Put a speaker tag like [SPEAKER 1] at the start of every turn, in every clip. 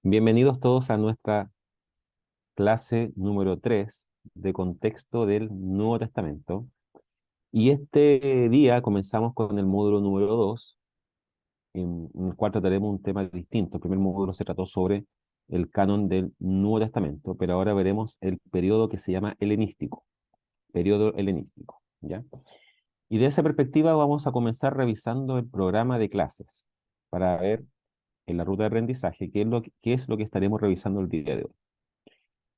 [SPEAKER 1] Bienvenidos todos a nuestra clase número 3 de contexto del Nuevo Testamento. Y este día comenzamos con el módulo número 2, en el cual trataremos un tema distinto. El primer módulo se trató sobre el canon del Nuevo Testamento, pero ahora veremos el periodo que se llama helenístico, periodo helenístico, ¿ya? Y de esa perspectiva vamos a comenzar revisando el programa de clases para ver en la ruta de aprendizaje qué es lo que estaremos revisando el día de hoy.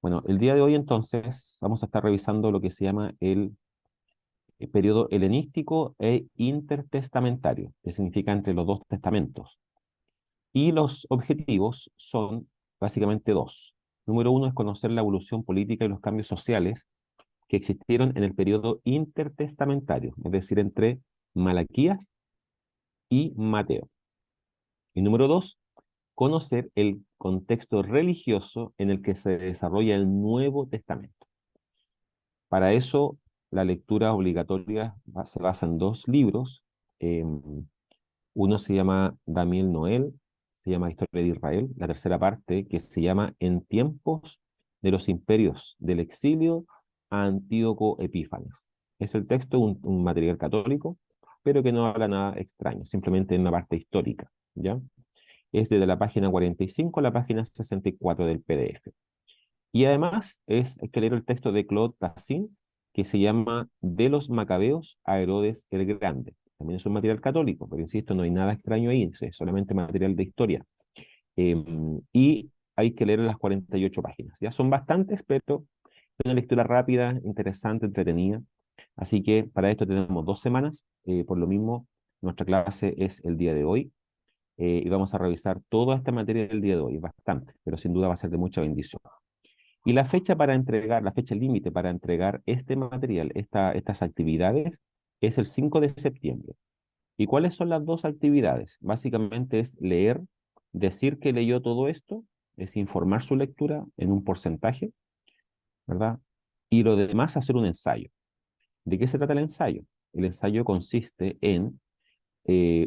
[SPEAKER 1] Bueno, el día de hoy entonces vamos a estar revisando lo que se llama el periodo helenístico e intertestamentario, que significa entre los dos testamentos. Y los objetivos son básicamente dos. Número uno es conocer la evolución política y los cambios sociales que existieron en el periodo intertestamentario, es decir, entre Malaquías y Mateo. Y número dos, conocer el contexto religioso en el que se desarrolla el Nuevo Testamento. Para eso, la lectura obligatoria se basa en dos libros. Uno se llama Daniel Noel, se llama Historia de Israel. La tercera parte, que se llama En tiempos de los imperios del exilio a Antíoco Epífanes. Es el texto, un material católico, pero que no habla nada extraño, simplemente en una parte histórica, ¿ya? Es desde la página 45 a la página 64 del PDF. Y además hay que leer el texto de Claude Tassin, que se llama De los Macabeos a Herodes el Grande. También es un material católico, pero insisto, no hay nada extraño ahí, es solamente material de historia. Y hay que leer las 48 páginas. Ya son bastantes, pero es una lectura rápida, interesante, entretenida. Así que para esto tenemos 2 semanas. Por lo mismo, nuestra clase es el día de hoy. Y vamos a revisar toda esta materia del día de hoy, bastante, pero sin duda va a ser de mucha bendición. Y la fecha para entregar, la fecha límite para entregar este material, estas actividades, es el 5 de septiembre. ¿Y cuáles son las dos actividades? Básicamente es leer, decir que leyó todo esto, es informar su lectura en un porcentaje, ¿verdad? Y lo demás, hacer un ensayo. ¿De qué se trata el ensayo? El ensayo consiste en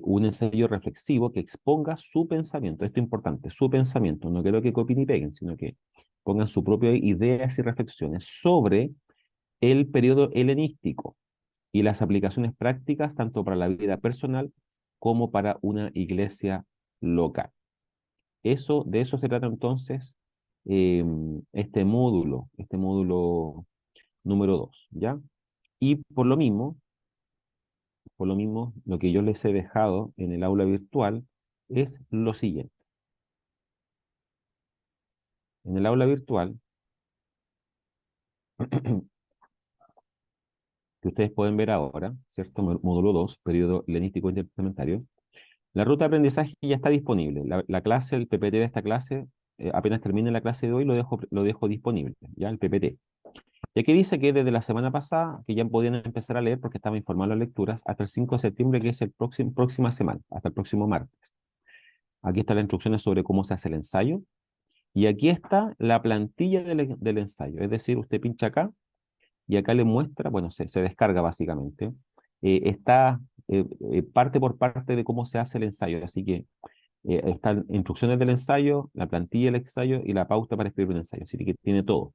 [SPEAKER 1] un ensayo reflexivo que exponga su pensamiento. Esto es importante, su pensamiento. No quiero que copien y peguen, sino que pongan sus propias ideas y reflexiones sobre el periodo helenístico y las aplicaciones prácticas tanto para la vida personal como para una iglesia local. De eso se trata entonces este módulo número 2, ¿ya? Y lo que yo les he dejado en el aula virtual es lo siguiente. En el aula virtual, que ustedes pueden ver ahora, ¿cierto? Módulo 2, periodo helenístico interplanetario. La ruta de aprendizaje ya está disponible. La clase, el PPT de esta clase, apenas termine la clase de hoy, lo dejo disponible, ¿ya? El PPT. Y aquí dice que desde la semana pasada, que ya podían empezar a leer porque estaba informando las lecturas, hasta el 5 de septiembre, que es el próxima semana, hasta el próximo martes. Aquí están las instrucciones sobre cómo se hace el ensayo. Y aquí está la plantilla del ensayo. Es decir, usted pincha acá y acá le muestra, bueno, se descarga básicamente. Está parte por parte de cómo se hace el ensayo. Así que están instrucciones del ensayo, la plantilla del ensayo y la pauta para escribir un ensayo. Así que tiene todo.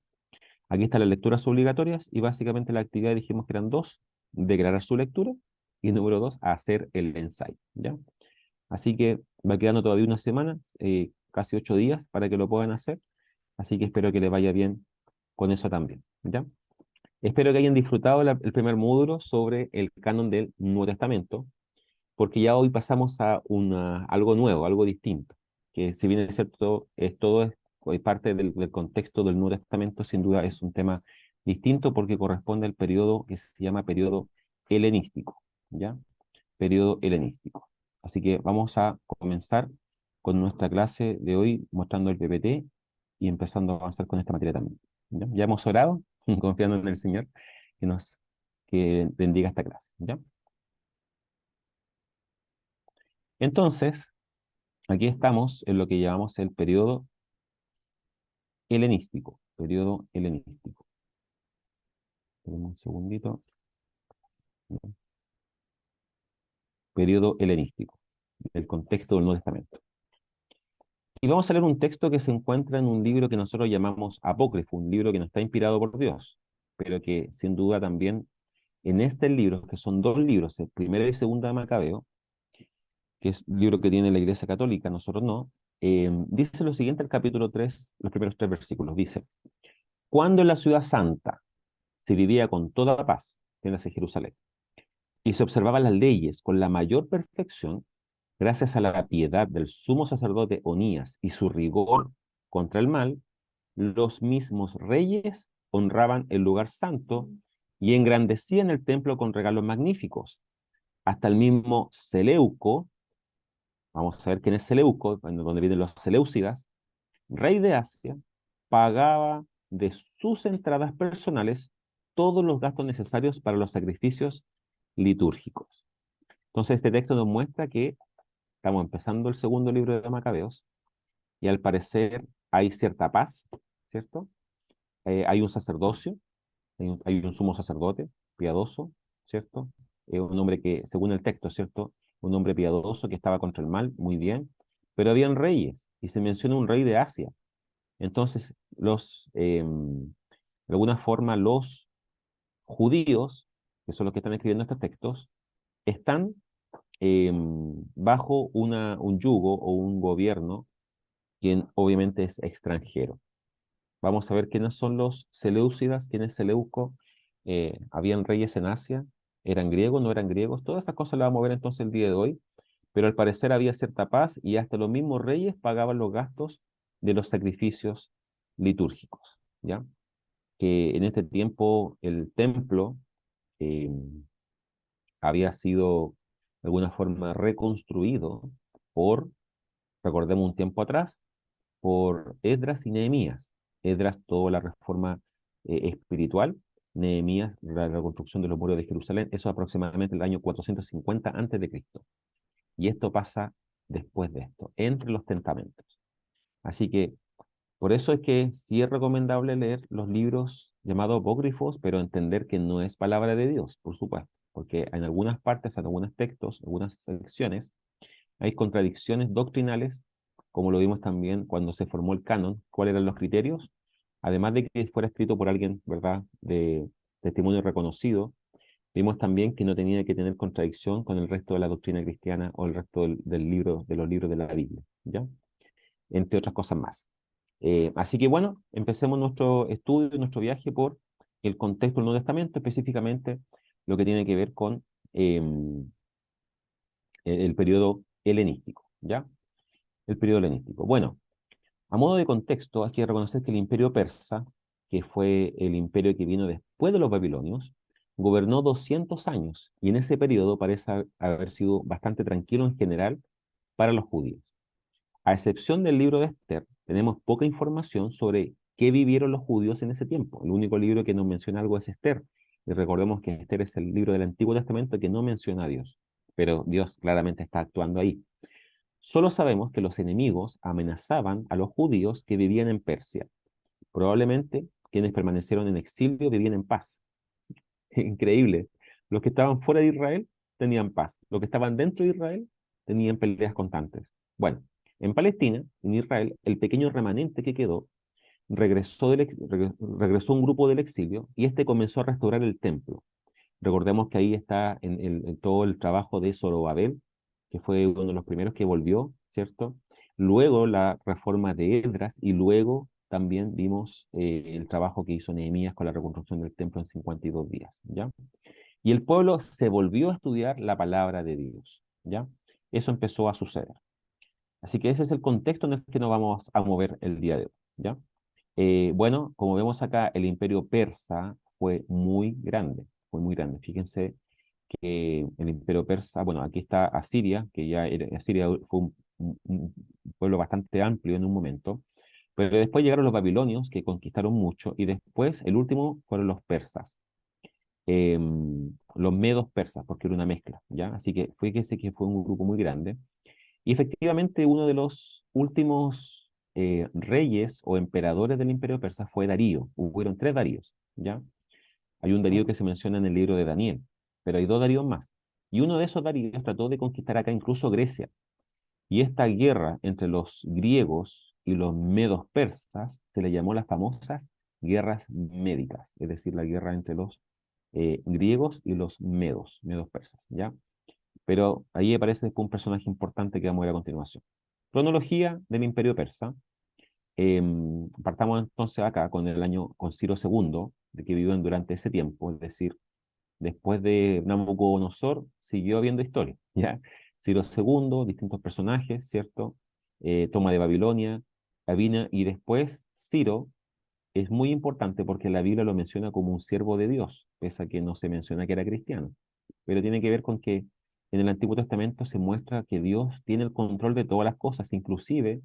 [SPEAKER 1] Aquí están las lecturas obligatorias y básicamente la actividad dijimos que eran dos: declarar su lectura y número dos, hacer el ensayo, ¿ya? Así que va quedando todavía una semana, casi 8 días para que lo puedan hacer. Así que espero que les vaya bien con eso también, ¿ya? Espero que hayan disfrutado el primer módulo sobre el canon del Nuevo Testamento, porque ya hoy pasamos a algo nuevo, algo distinto, que si bien es cierto, es parte del contexto del Nuevo Testamento, sin duda es un tema distinto porque corresponde al periodo que se llama periodo helenístico, ¿ya? Periodo helenístico. Así que vamos a comenzar con nuestra clase de hoy mostrando el PPT y empezando a avanzar con esta materia también, ¿ya? Ya hemos orado, confiando en el Señor que que bendiga esta clase, ¿ya? Entonces, aquí estamos en lo que llamamos el periodo helenístico. Periodo helenístico. Tenemos un segundito. Periodo helenístico. El contexto del Nuevo Testamento. Y vamos a leer un texto que se encuentra en un libro que nosotros llamamos apócrifo, un libro que no está inspirado por Dios, pero que sin duda también en este libro, que son dos libros, el primero y segundo de Macabeo, que es un libro que tiene la Iglesia Católica, nosotros no, dice lo siguiente el capítulo 3, los primeros tres versículos, dice, cuando en la ciudad santa se vivía con toda paz, entiéndase Jerusalén, y se observaban las leyes con la mayor perfección, gracias a la piedad del sumo sacerdote Onías y su rigor contra el mal, los mismos reyes honraban el lugar santo y engrandecían el templo con regalos magníficos. Hasta el mismo Seleuco, vamos a ver quién es Seleuco, donde vienen los Seleucidas, rey de Asia, pagaba de sus entradas personales todos los gastos necesarios para los sacrificios litúrgicos. Entonces, este texto nos muestra que estamos empezando el segundo libro de Macabeos y al parecer hay cierta paz, ¿cierto? Hay un sacerdocio, hay un sumo sacerdote piadoso, ¿cierto? Un hombre que, según el texto, ¿cierto? Un hombre piadoso que estaba contra el mal, muy bien, pero habían reyes y se menciona un rey de Asia. Entonces, de alguna forma, los judíos, que son los que están escribiendo estos textos, están bajo un yugo o un gobierno que obviamente es extranjero. Vamos a ver quiénes son los Seleucidas, quién es Seleuco. Habían reyes en Asia, eran griegos, no eran griegos, todas estas cosas las vamos a ver entonces el día de hoy, pero al parecer había cierta paz y hasta los mismos reyes pagaban los gastos de los sacrificios litúrgicos, ¿ya? Que en este tiempo el templo eh, había sido de alguna forma reconstruido por, recordemos un tiempo atrás, por Esdras y Nehemías. Esdras, toda la reforma espiritual, Nehemías, la reconstrucción de los muros de Jerusalén, eso aproximadamente el año 450 antes de Cristo. Y esto pasa después de esto, entre los testamentos. Así que por eso es que sí es recomendable leer los libros llamados apócrifos, pero entender que no es palabra de Dios, por supuesto, porque en algunas partes, en algunos textos, en algunas secciones, hay contradicciones doctrinales, como lo vimos también cuando se formó el canon, cuáles eran los criterios, además de que fuera escrito por alguien, ¿verdad?, de testimonio reconocido, vimos también que no tenía que tener contradicción con el resto de la doctrina cristiana o el resto del libro, de los libros de la Biblia, ¿ya? Entre otras cosas más. Así que bueno, empecemos nuestro estudio, nuestro viaje por el contexto del Nuevo Testamento, específicamente lo que tiene que ver con el periodo helenístico, ¿ya? El periodo helenístico. Bueno, a modo de contexto, hay que reconocer que el imperio persa, que fue el imperio que vino después de los babilonios, gobernó 200 años y en ese periodo parece haber sido bastante tranquilo en general para los judíos. A excepción del libro de Esther, tenemos poca información sobre qué vivieron los judíos en ese tiempo. El único libro que nos menciona algo es Esther. Y recordemos que Esther es el libro del Antiguo Testamento que no menciona a Dios, pero Dios claramente está actuando ahí. Solo sabemos que los enemigos amenazaban a los judíos que vivían en Persia. Probablemente quienes permanecieron en exilio vivían en paz. Increíble. Los que estaban fuera de Israel tenían paz. Los que estaban dentro de Israel tenían peleas constantes. Bueno, en Palestina, en Israel, el pequeño remanente que quedó regresó un grupo del exilio y este comenzó a restaurar el templo. Recordemos que ahí está en todo el trabajo de Zorobabel, que fue uno de los primeros que volvió, ¿cierto? Luego la reforma de Esdras y luego también vimos el trabajo que hizo Nehemías con la reconstrucción del templo en 52 días, ¿ya? Y el pueblo se volvió a estudiar la palabra de Dios, ¿ya? Eso empezó a suceder. Así que ese es el contexto en el que nos vamos a mover el día de hoy, ¿ya? Bueno, como vemos acá, el imperio persa fue muy grande. Fíjense que el imperio persa, bueno, aquí está Asiria, que Asiria fue un pueblo bastante amplio en un momento, pero después llegaron los babilonios, que conquistaron mucho, y después el último fueron los persas, los medos persas, porque era una mezcla, ¿ya? Así que fíjense que fue un grupo muy grande. Y efectivamente uno de los últimos reyes o emperadores del imperio persa fue Darío. Hubieron tres Daríos, ¿ya? Hay un Darío que se menciona en el libro de Daniel, pero hay dos Daríos más. Y uno de esos Daríos trató de conquistar acá incluso Grecia. Y esta guerra entre los griegos y los medos persas se le llamó las famosas guerras médicas, es decir, la guerra entre los griegos y los medos persas, ¿ya? Pero ahí aparece después un personaje importante que vamos a ver a continuación. Cronología del Imperio Persa. Partamos entonces acá con el año, con Ciro II, de que vivió durante ese tiempo, es decir, después de Nabucodonosor siguió habiendo historia, ¿ya? Ciro II, distintos personajes, ¿cierto? Toma de Babilonia, Abina, y después Ciro es muy importante porque la Biblia lo menciona como un siervo de Dios, pese a que no se menciona que era cristiano. Pero tiene que ver con que en el Antiguo Testamento se muestra que Dios tiene el control de todas las cosas, inclusive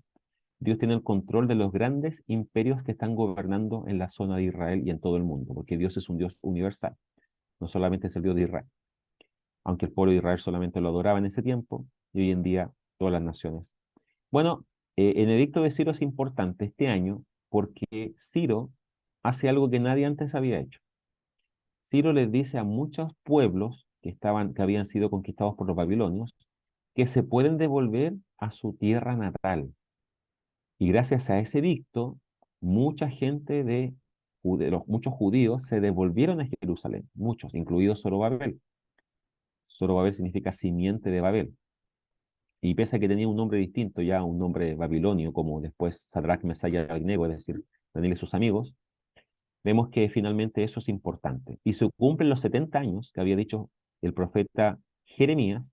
[SPEAKER 1] Dios tiene el control de los grandes imperios que están gobernando en la zona de Israel y en todo el mundo, porque Dios es un Dios universal, no solamente es el Dios de Israel, aunque el pueblo de Israel solamente lo adoraba en ese tiempo y hoy en día todas las naciones. Bueno, el edicto de Ciro es importante este año porque Ciro hace algo que nadie antes había hecho. Ciro les dice a muchos pueblos que habían sido conquistados por los babilonios que se pueden devolver a su tierra natal. Y gracias a ese edicto, mucha gente muchos judíos se devolvieron a Jerusalén, muchos, incluido Zorobabel. Zorobabel significa simiente de Babel. Y pese a que tenía un nombre distinto, ya un nombre babilonio, como después Sadrach, Mesach y Abednego, es decir, Daniel y sus amigos, vemos que finalmente eso es importante. Y se cumplen los 70 años que había dicho el profeta Jeremías,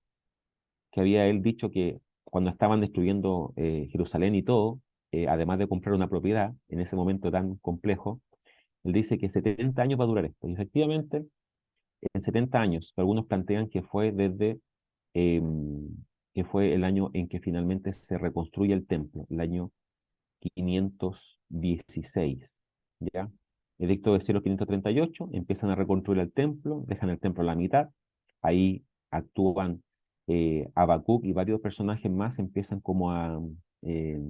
[SPEAKER 1] que había él dicho que cuando estaban destruyendo Jerusalén y todo, además de comprar una propiedad en ese momento tan complejo, él dice que 70 años va a durar esto. Y efectivamente, en 70 años, algunos plantean que fue desde que fue el año en que finalmente se reconstruye el templo, el año 516, ¿ya? Edicto de Ciro 538, empiezan a reconstruir el templo, dejan el templo a la mitad, ahí actúan Habacuc y varios personajes más empiezan como eh,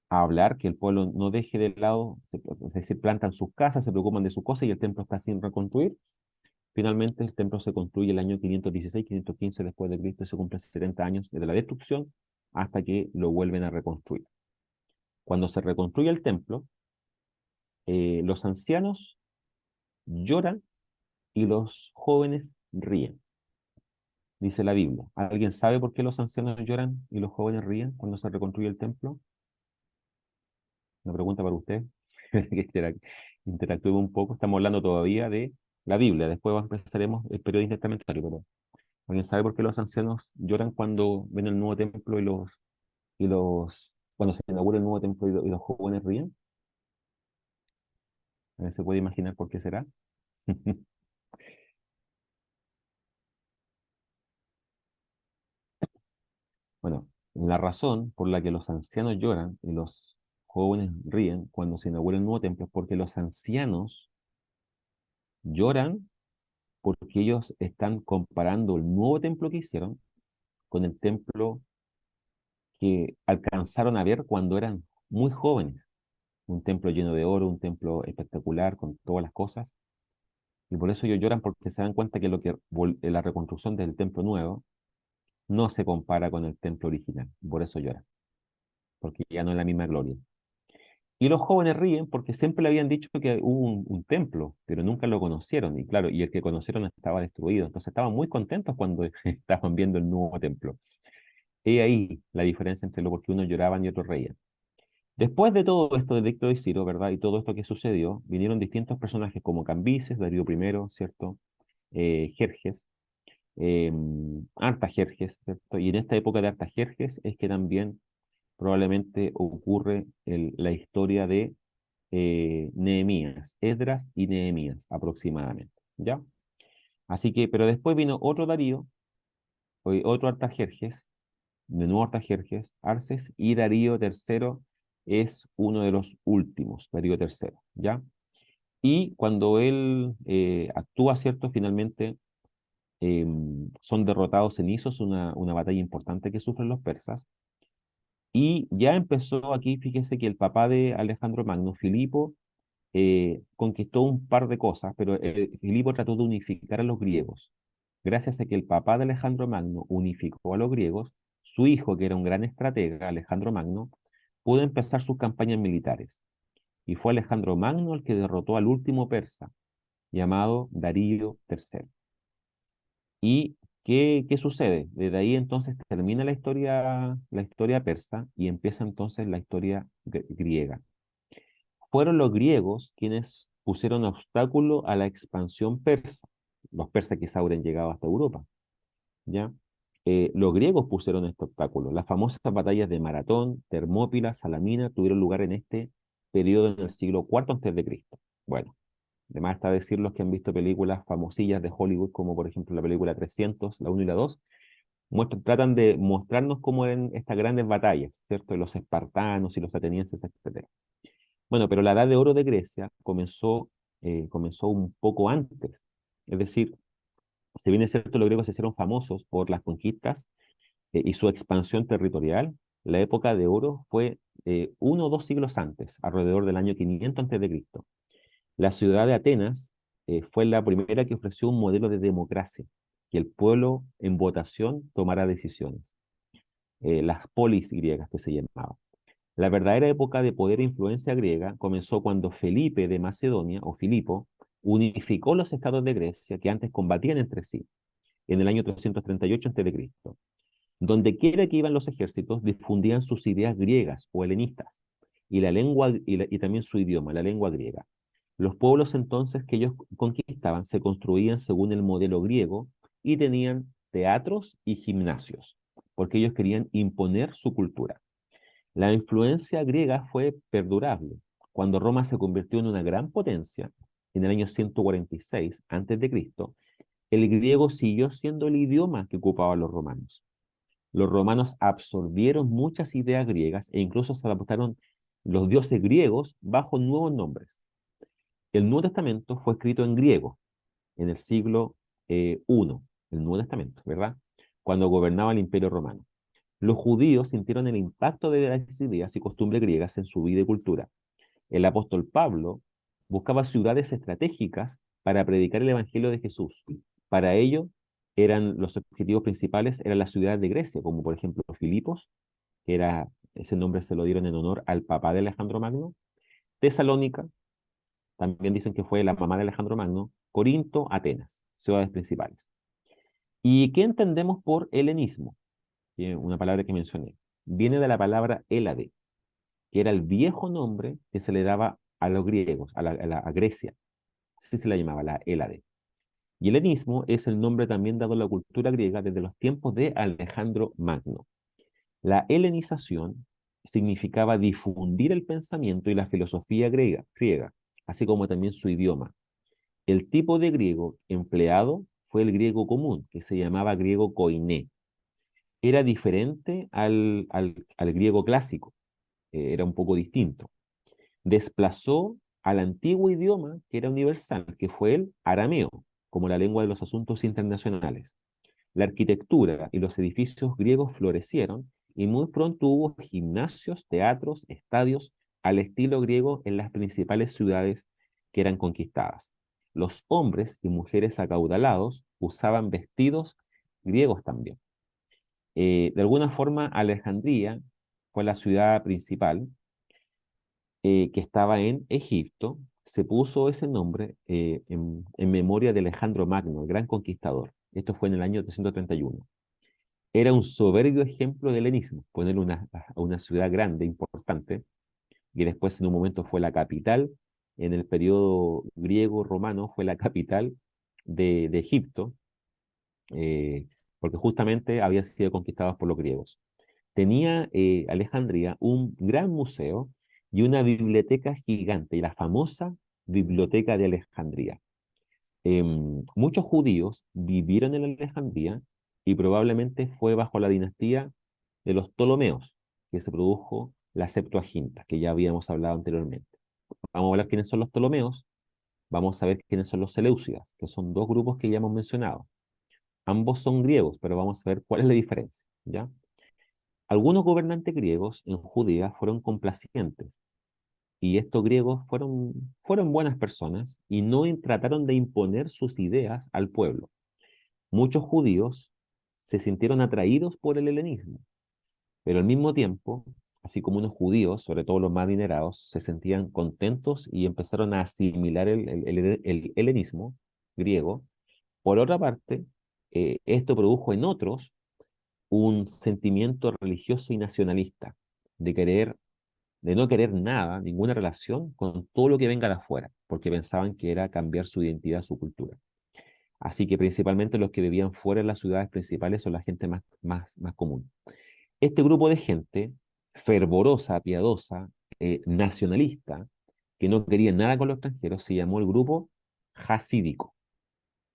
[SPEAKER 1] a hablar que el pueblo no deje de lado, es decir, plantan sus casas, se preocupan de sus cosas y el templo está sin reconstruir. Finalmente el templo se construye el año 516, 515 después de Cristo y se cumplen 70 años desde la destrucción hasta que lo vuelven a reconstruir. Cuando se reconstruye el templo, los ancianos lloran y los jóvenes ríen, dice la Biblia. ¿Alguien sabe por qué los ancianos lloran y los jóvenes ríen cuando se reconstruye el templo? Una pregunta para usted, que interactúe un poco. Estamos hablando todavía de la Biblia, después empezaremos el periodo intertestamentario, pero ¿alguien sabe por qué los ancianos lloran cuando ven el nuevo templo cuando se inaugura el nuevo templo y los jóvenes ríen? ¿Se puede imaginar por qué será? Bueno, la razón por la que los ancianos lloran y los jóvenes ríen cuando se inaugura el nuevo templo es porque los ancianos lloran porque ellos están comparando el nuevo templo que hicieron con el templo que alcanzaron a ver cuando eran muy jóvenes. Un templo lleno de oro, un templo espectacular con todas las cosas. Y por eso ellos lloran porque se dan cuenta que la reconstrucción del templo nuevo no se compara con el templo original. Por eso lloran, porque ya no es la misma gloria. Y los jóvenes ríen porque siempre le habían dicho que hubo un templo, pero nunca lo conocieron. Y claro, y el que conocieron estaba destruido. Entonces estaban muy contentos cuando estaban viendo el nuevo templo. Y ahí la diferencia entre lo porque unos lloraban y otros reían. Después de todo esto de Edicto de Ciro, ¿verdad? Y todo esto que sucedió, vinieron distintos personajes como Cambises, Darío I, ¿cierto? Jerjes, eh, Artajerjes, ¿cierto? Y en esta época de Artajerjes es que también probablemente ocurre la historia de Nehemías, Esdras y Nehemías aproximadamente, ¿ya? Así que, pero después vino otro Darío, otro Artajerjes, de nuevo Artajerjes, Arces, y Darío III es uno de los últimos, Darío III, ¿ya? Y cuando él actúa, ¿cierto? Finalmente son derrotados en Isos, una batalla importante que sufren los persas, y ya empezó aquí, fíjese que el papá de Alejandro Magno, Filipo, conquistó un par de cosas, pero Filipo trató de unificar a los griegos. Gracias a que el papá de Alejandro Magno unificó a los griegos, su hijo, que era un gran estratega, Alejandro Magno, pudo empezar sus campañas militares. Y fue Alejandro Magno el que derrotó al último persa, llamado Darío III. ¿Y qué sucede? Desde ahí entonces termina la historia persa y empieza entonces la historia griega. Fueron los griegos quienes pusieron obstáculo a la expansión persa. Los persas quizá hubieran llegado hasta Europa, ¿ya? Los griegos pusieron este obstáculo. Las famosas batallas de Maratón, Termópila, Salamina tuvieron lugar en este periodo en el siglo IV antes de Cristo. Bueno, además está decir los que han visto películas famosillas de Hollywood, como por ejemplo la película 300, la uno y la 2, tratan de mostrarnos cómo eran estas grandes batallas, ¿cierto? De los espartanos y los atenienses, etc. Bueno, pero la edad de oro de Grecia comenzó un poco antes. Es decir, si bien es cierto, los griegos se hicieron famosos por las conquistas y su expansión territorial, la época de oro fue 1 o 2 siglos antes, alrededor del año 500 antes de Cristo. La ciudad de Atenas fue la primera que ofreció un modelo de democracia, que el pueblo en votación tomara decisiones, las polis griegas que se llamaban. La verdadera época de poder e influencia griega comenzó cuando Felipe de Macedonia, o Filipo, unificó los estados de Grecia que antes combatían entre sí, en el año 338 a.C. Donde quiera que iban los ejércitos, difundían sus ideas griegas o helenistas, y la lengua y también su idioma, la lengua griega. Los pueblos entonces que ellos conquistaban se construían según el modelo griego y tenían teatros y gimnasios, porque ellos querían imponer su cultura. La influencia griega fue perdurable. Cuando Roma se convirtió en una gran potencia, en el año 146 a.C., el griego siguió siendo el idioma que ocupaban los romanos. Los romanos absorbieron muchas ideas griegas e incluso se adaptaron los dioses griegos bajo nuevos nombres. El Nuevo Testamento fue escrito en griego en el siglo I, el Nuevo Testamento, ¿verdad? Cuando gobernaba el Imperio Romano. Los judíos sintieron el impacto de las ideas y costumbres griegas en su vida y cultura. El apóstol Pablo buscaba ciudades estratégicas para predicar el Evangelio de Jesús. Para ello, los objetivos principales eran las ciudades de Grecia, como por ejemplo Filipos, ese nombre se lo dieron en honor al papá de Alejandro Magno, Tesalónica, también dicen que fue la mamá de Alejandro Magno, Corinto, Atenas, ciudades principales. ¿Y qué entendemos por helenismo? Una palabra que mencioné. Viene de la palabra Hélade, que era el viejo nombre que se le daba a los griegos, a Grecia. Así se la llamaba, la Hélade. Y el helenismo es el nombre también dado a la cultura griega desde los tiempos de Alejandro Magno. La helenización significaba difundir el pensamiento y la filosofía griega, así como también su idioma. El tipo de griego empleado fue el griego común, que se llamaba griego koiné. Era diferente al griego clásico, era un poco distinto. Desplazó al antiguo idioma que era universal, que fue el arameo, como la lengua de los asuntos internacionales. La arquitectura y los edificios griegos florecieron y muy pronto hubo gimnasios, teatros, estadios al estilo griego en las principales ciudades que eran conquistadas. Los hombres y mujeres acaudalados usaban vestidos griegos también. De alguna forma, Alejandría fue la ciudad principal que estaba en Egipto. Se puso ese nombre en memoria de Alejandro Magno, el gran conquistador. Esto fue en el año 331. Era un soberbio ejemplo de helenismo, poner a una ciudad grande, importante, y después en un momento fue la capital, en el periodo griego-romano fue la capital de Egipto, eh, porque justamente había sido conquistada por los griegos. Tenía Alejandría un gran museo y una biblioteca gigante, y la famosa Biblioteca de Alejandría. Muchos judíos vivieron en Alejandría y probablemente fue bajo la dinastía de los Ptolomeos que se produjo la Septuaginta, que ya habíamos hablado anteriormente. Vamos a hablar quiénes son los Ptolomeos, vamos a ver quiénes son los Seleucidas, que son dos grupos que ya hemos mencionado. Ambos son griegos, pero vamos a ver cuál es la diferencia, ¿ya? Algunos gobernantes griegos en Judea fueron complacientes, y estos griegos fueron buenas personas y no trataron de imponer sus ideas al pueblo. Muchos judíos se sintieron atraídos por el helenismo Pero al mismo tiempo, así como unos judíos, sobre todo los más adinerados, se sentían contentos y empezaron a asimilar el helenismo griego. Por otra parte, esto produjo en otros un sentimiento religioso y nacionalista, de querer, de no querer nada, ninguna relación con todo lo que venga de afuera, porque pensaban que era cambiar su identidad, su cultura. Así que principalmente los que vivían fuera de las ciudades principales son la gente más común. Este grupo de gente fervorosa, piadosa, nacionalista, que no quería nada con los extranjeros, se llamó el grupo hasídico.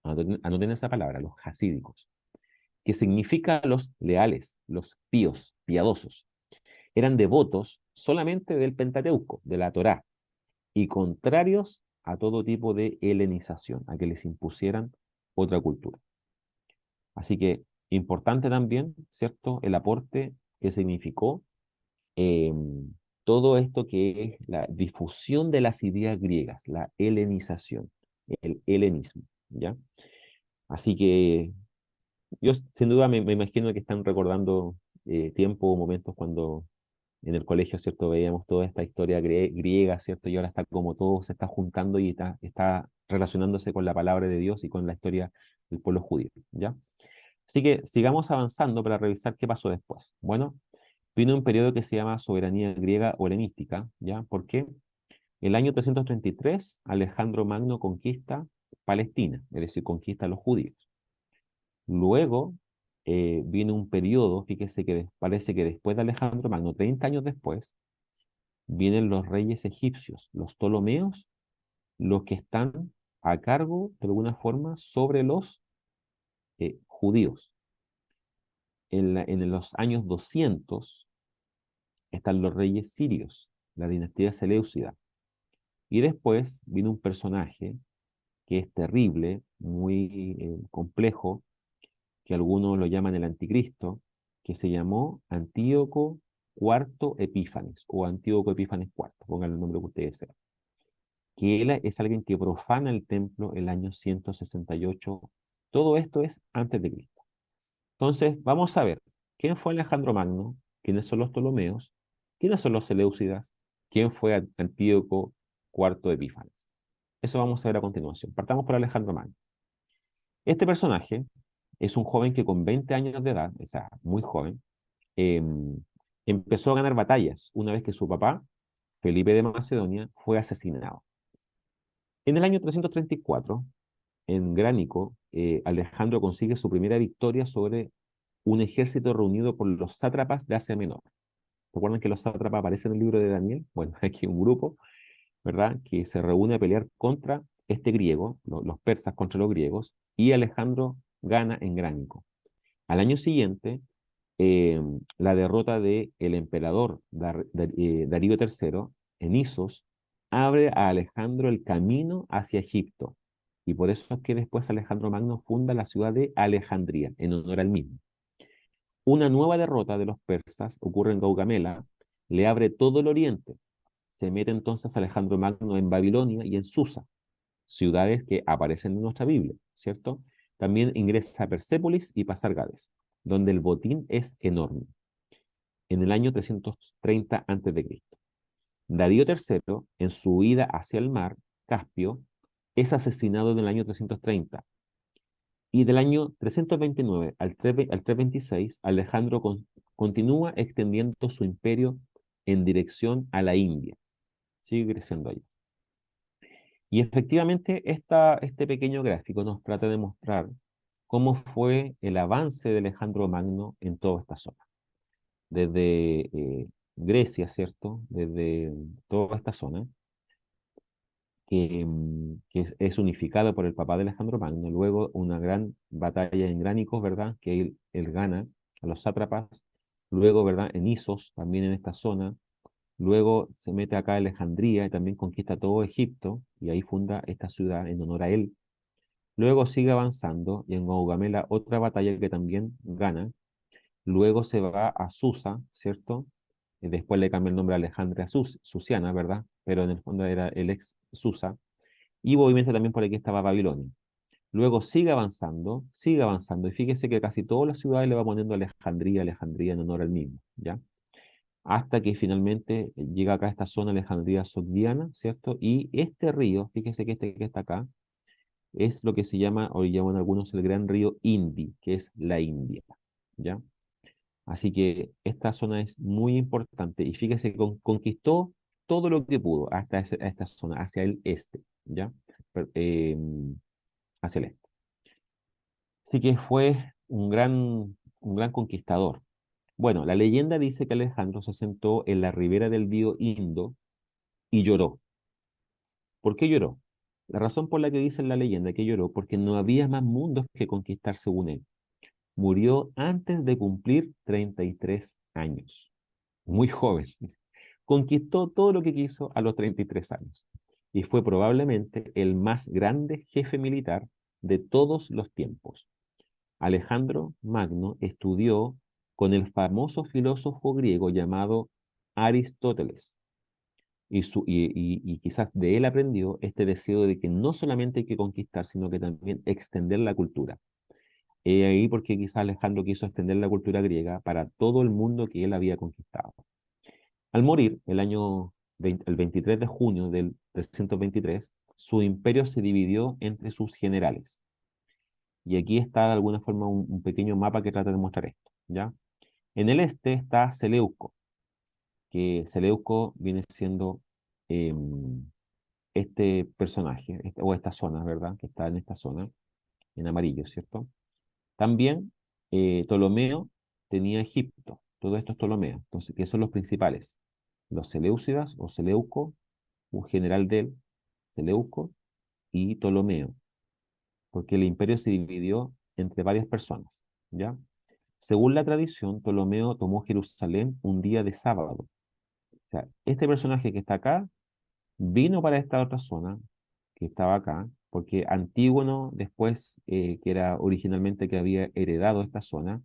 [SPEAKER 1] Anoten esa palabra, los hasídicos, que significa los leales, los píos, piadosos. Eran devotos solamente del Pentateuco, de la Torá, y contrarios a todo tipo de helenización, a que les impusieran otra cultura. Así que importante también, ¿cierto?, el aporte que significó eh, todo esto que es la difusión de las ideas griegas, la helenización, el helenismo, ¿ya? Así que yo sin duda me imagino que están recordando tiempo o momentos cuando en el colegio, ¿cierto? Veíamos toda esta historia griega, ¿cierto? Y ahora está como todo se está juntando y está relacionándose con la palabra de Dios y con la historia del pueblo judío, ¿ya? Así que sigamos avanzando para revisar qué pasó después. Bueno, vino un periodo que se llama soberanía griega o helenística, ¿ya? ¿Por qué? El año 333, Alejandro Magno conquista Palestina, es decir, conquista a los judíos. Luego viene un periodo, fíjese que parece que después de Alejandro Magno, 30 años después, vienen los reyes egipcios, los Ptolomeos, los que están a cargo, de alguna forma, sobre los judíos. En los años 200 están los reyes sirios, la dinastía seleucida. Y después viene un personaje que es terrible, muy complejo, que algunos lo llaman el anticristo, que se llamó Antíoco IV Epífanes o Antíoco Epífanes IV, pongan el nombre que ustedes desean, que él es alguien que profana el templo el año 168. Todo esto es antes de Cristo. Entonces, vamos a ver quién fue Alejandro Magno, quiénes son los Ptolomeos, quiénes son los Seleucidas, quién fue Antíoco IV Epífanes. Eso vamos a ver a continuación. Partamos por Alejandro Magno. Este personaje es un joven que con 20 años de edad, o sea, muy joven, empezó a ganar batallas una vez que su papá, Felipe de Macedonia, fue asesinado. En el año 334, en Gránico, Alejandro consigue su primera victoria sobre un ejército reunido por los sátrapas de Asia Menor. ¿Recuerdan que los sátrapas aparecen en el libro de Daniel? Bueno, aquí un grupo, ¿verdad?, que se reúne a pelear contra este griego, los persas contra los griegos, y Alejandro gana en Gránico. Al año siguiente, eh, la derrota del emperador Darío III en Isos abre a Alejandro el camino hacia Egipto. Y por eso es que después Alejandro Magno funda la ciudad de Alejandría, en honor al mismo. Una nueva derrota de los persas ocurre en Gaugamela, le abre todo el oriente. Se mete entonces Alejandro Magno en Babilonia y en Susa, ciudades que aparecen en nuestra Biblia, ¿cierto? También ingresa a Persépolis y Pasargades, donde el botín es enorme, en el año 330 a.C. Darío III, en su huida hacia el mar Caspio, es asesinado en el año 330. Y del año 329 al 326, Alejandro continúa extendiendo su imperio en dirección a la India. Sigue creciendo allí. Y efectivamente, este pequeño gráfico nos trata de mostrar cómo fue el avance de Alejandro Magno en toda esta zona. Desde Grecia, ¿cierto? Desde toda esta zona, que es unificada por el papá de Alejandro Magno. Luego una gran batalla en Gránicos, ¿verdad? Que él gana a los sátrapas. Luego, ¿verdad? En Isos, también en esta zona. Luego se mete acá a Alejandría y también conquista todo Egipto y ahí funda esta ciudad en honor a él. Luego sigue avanzando y en Gaugamela otra batalla que también gana. Luego se va a Susa, ¿cierto? Y después le cambia el nombre a Alejandria Susiana, ¿verdad? Pero en el fondo era el ex Susa. Y obviamente también por aquí estaba Babilonia. Luego sigue avanzando, y fíjese que casi todas las ciudades le va poniendo Alejandría, Alejandría en honor al mismo, ¿ya? Hasta que finalmente llega acá a esta zona Alejandría Sogdiana, ¿cierto? Y este río, fíjese que este que está acá, es lo que se llama, o llaman algunos el gran río Indi, que es la India, ¿ya? Así que esta zona es muy importante, y fíjese que conquistó todo lo que pudo hasta esta zona, hacia el este, ¿ya? Per- eh, Hacia el este. Así que fue un gran conquistador. Bueno, la leyenda dice que Alejandro se sentó en la ribera del río Indo y lloró. ¿Por qué lloró? La razón por la que dice en la leyenda que lloró, porque no había más mundos que conquistar según él. Murió antes de cumplir 33 años. Muy joven. Conquistó todo lo que quiso a los 33 años. Y fue probablemente el más grande jefe militar de todos los tiempos. Alejandro Magno estudió con el famoso filósofo griego llamado Aristóteles, y quizás de él aprendió este deseo de que no solamente hay que conquistar, sino que también extender la cultura. Ahí porque quizás Alejandro quiso extender la cultura griega para todo el mundo que él había conquistado. Al morir el 23 de junio del 323, su imperio se dividió entre sus generales. Y aquí está de alguna forma un pequeño mapa que trata de mostrar esto, ¿ya? En el este está Seleuco, que Seleuco viene siendo este personaje, o esta zona, ¿verdad? Que está en esta zona, en amarillo, ¿cierto? También Ptolomeo tenía Egipto, todo esto es Ptolomeo, entonces, que son los principales, los Seleucidas o Seleuco, un general de él, Seleuco y Ptolomeo, porque el imperio se dividió entre varias personas, ¿ya? Según la tradición, Ptolomeo tomó Jerusalén un día de sábado. O sea, este personaje que está acá vino para esta otra zona que estaba acá, porque Antígono, después, que era originalmente que había heredado esta zona,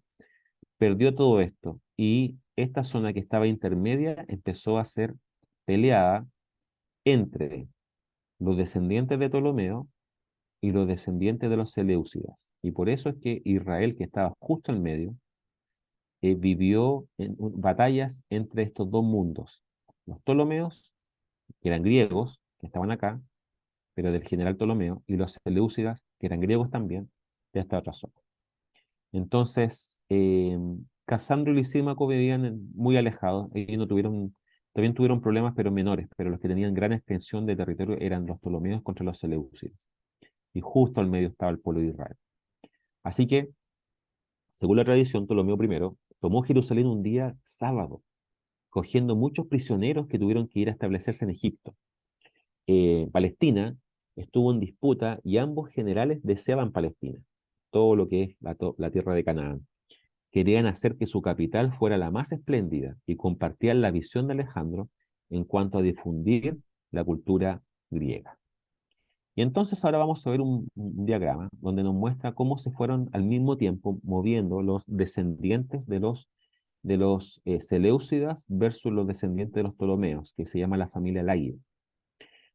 [SPEAKER 1] perdió todo esto, y esta zona que estaba intermedia empezó a ser peleada entre los descendientes de Ptolomeo y los descendientes de los Seleucidas. Y por eso es que Israel, que estaba justo en medio, vivió en batallas entre estos dos mundos. Los Ptolomeos, que eran griegos, que estaban acá, pero del general Ptolomeo, y los Seleucidas, que eran griegos también, de esta otra zona. Entonces, Casandro y Lisímaco vivían muy alejados, ellos no tuvieron, también tuvieron problemas, pero menores, pero los que tenían gran extensión de territorio eran los Ptolomeos contra los Seleucidas, y justo al medio estaba el pueblo de Israel. Así que, según la tradición, Ptolomeo I tomó Jerusalén un día sábado, cogiendo muchos prisioneros que tuvieron que ir a establecerse en Egipto. Palestina estuvo en disputa y ambos generales deseaban Palestina, todo lo que es la tierra de Canaán. Querían hacer que su capital fuera la más espléndida y compartían la visión de Alejandro en cuanto a difundir la cultura griega. Y entonces ahora vamos a ver un diagrama donde nos muestra cómo se fueron al mismo tiempo moviendo los descendientes de los Seleucidas versus los descendientes de los Ptolomeos, que se llama la familia Láguida.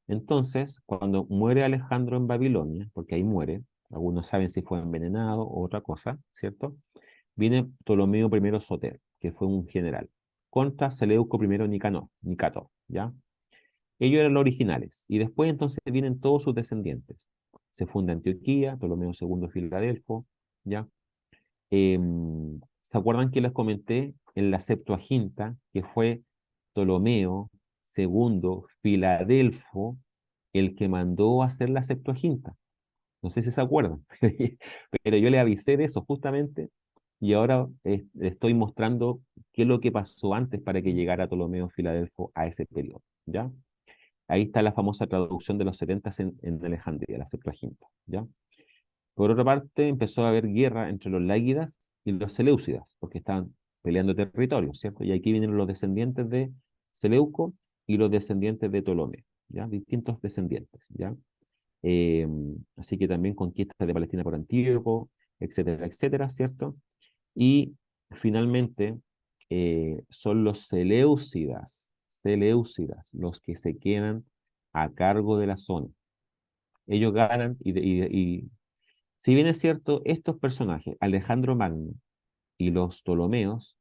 [SPEAKER 1] Entonces, cuando muere Alejandro en Babilonia, porque ahí muere, algunos saben si fue envenenado o otra cosa, ¿cierto? Viene Ptolomeo I Soter, que fue un general, contra Seleuco I Nicator, ¿ya? Ellos eran los originales, y después entonces vienen todos sus descendientes. Se funda Antioquía, Ptolomeo II Filadelfo, ¿ya? ¿Se acuerdan que les comenté en la Septuaginta que fue Ptolomeo II Filadelfo el que mandó a hacer la Septuaginta? No sé si se acuerdan, pero yo le avisé de eso justamente, y ahora estoy mostrando qué es lo que pasó antes para que llegara Ptolomeo Filadelfo a ese periodo, ¿ya? Ahí está la famosa traducción de los 70 en Alejandría, la Septuaginta, ¿ya? Por otra parte, empezó a haber guerra entre los Lágidas y los Seleucidas, porque estaban peleando territorios, ¿cierto? Y aquí vienen los descendientes de Seleuco y los descendientes de Ptolomeo, ¿ya? Distintos descendientes, ¿ya? Eh, Así que también conquistas de Palestina por Antíoco, etcétera, etcétera, ¿cierto? Y finalmente son los Seleucidas, los que se quedan a cargo de la zona. Ellos ganan Si bien es cierto, estos personajes, Alejandro Magno y los Ptolomeos,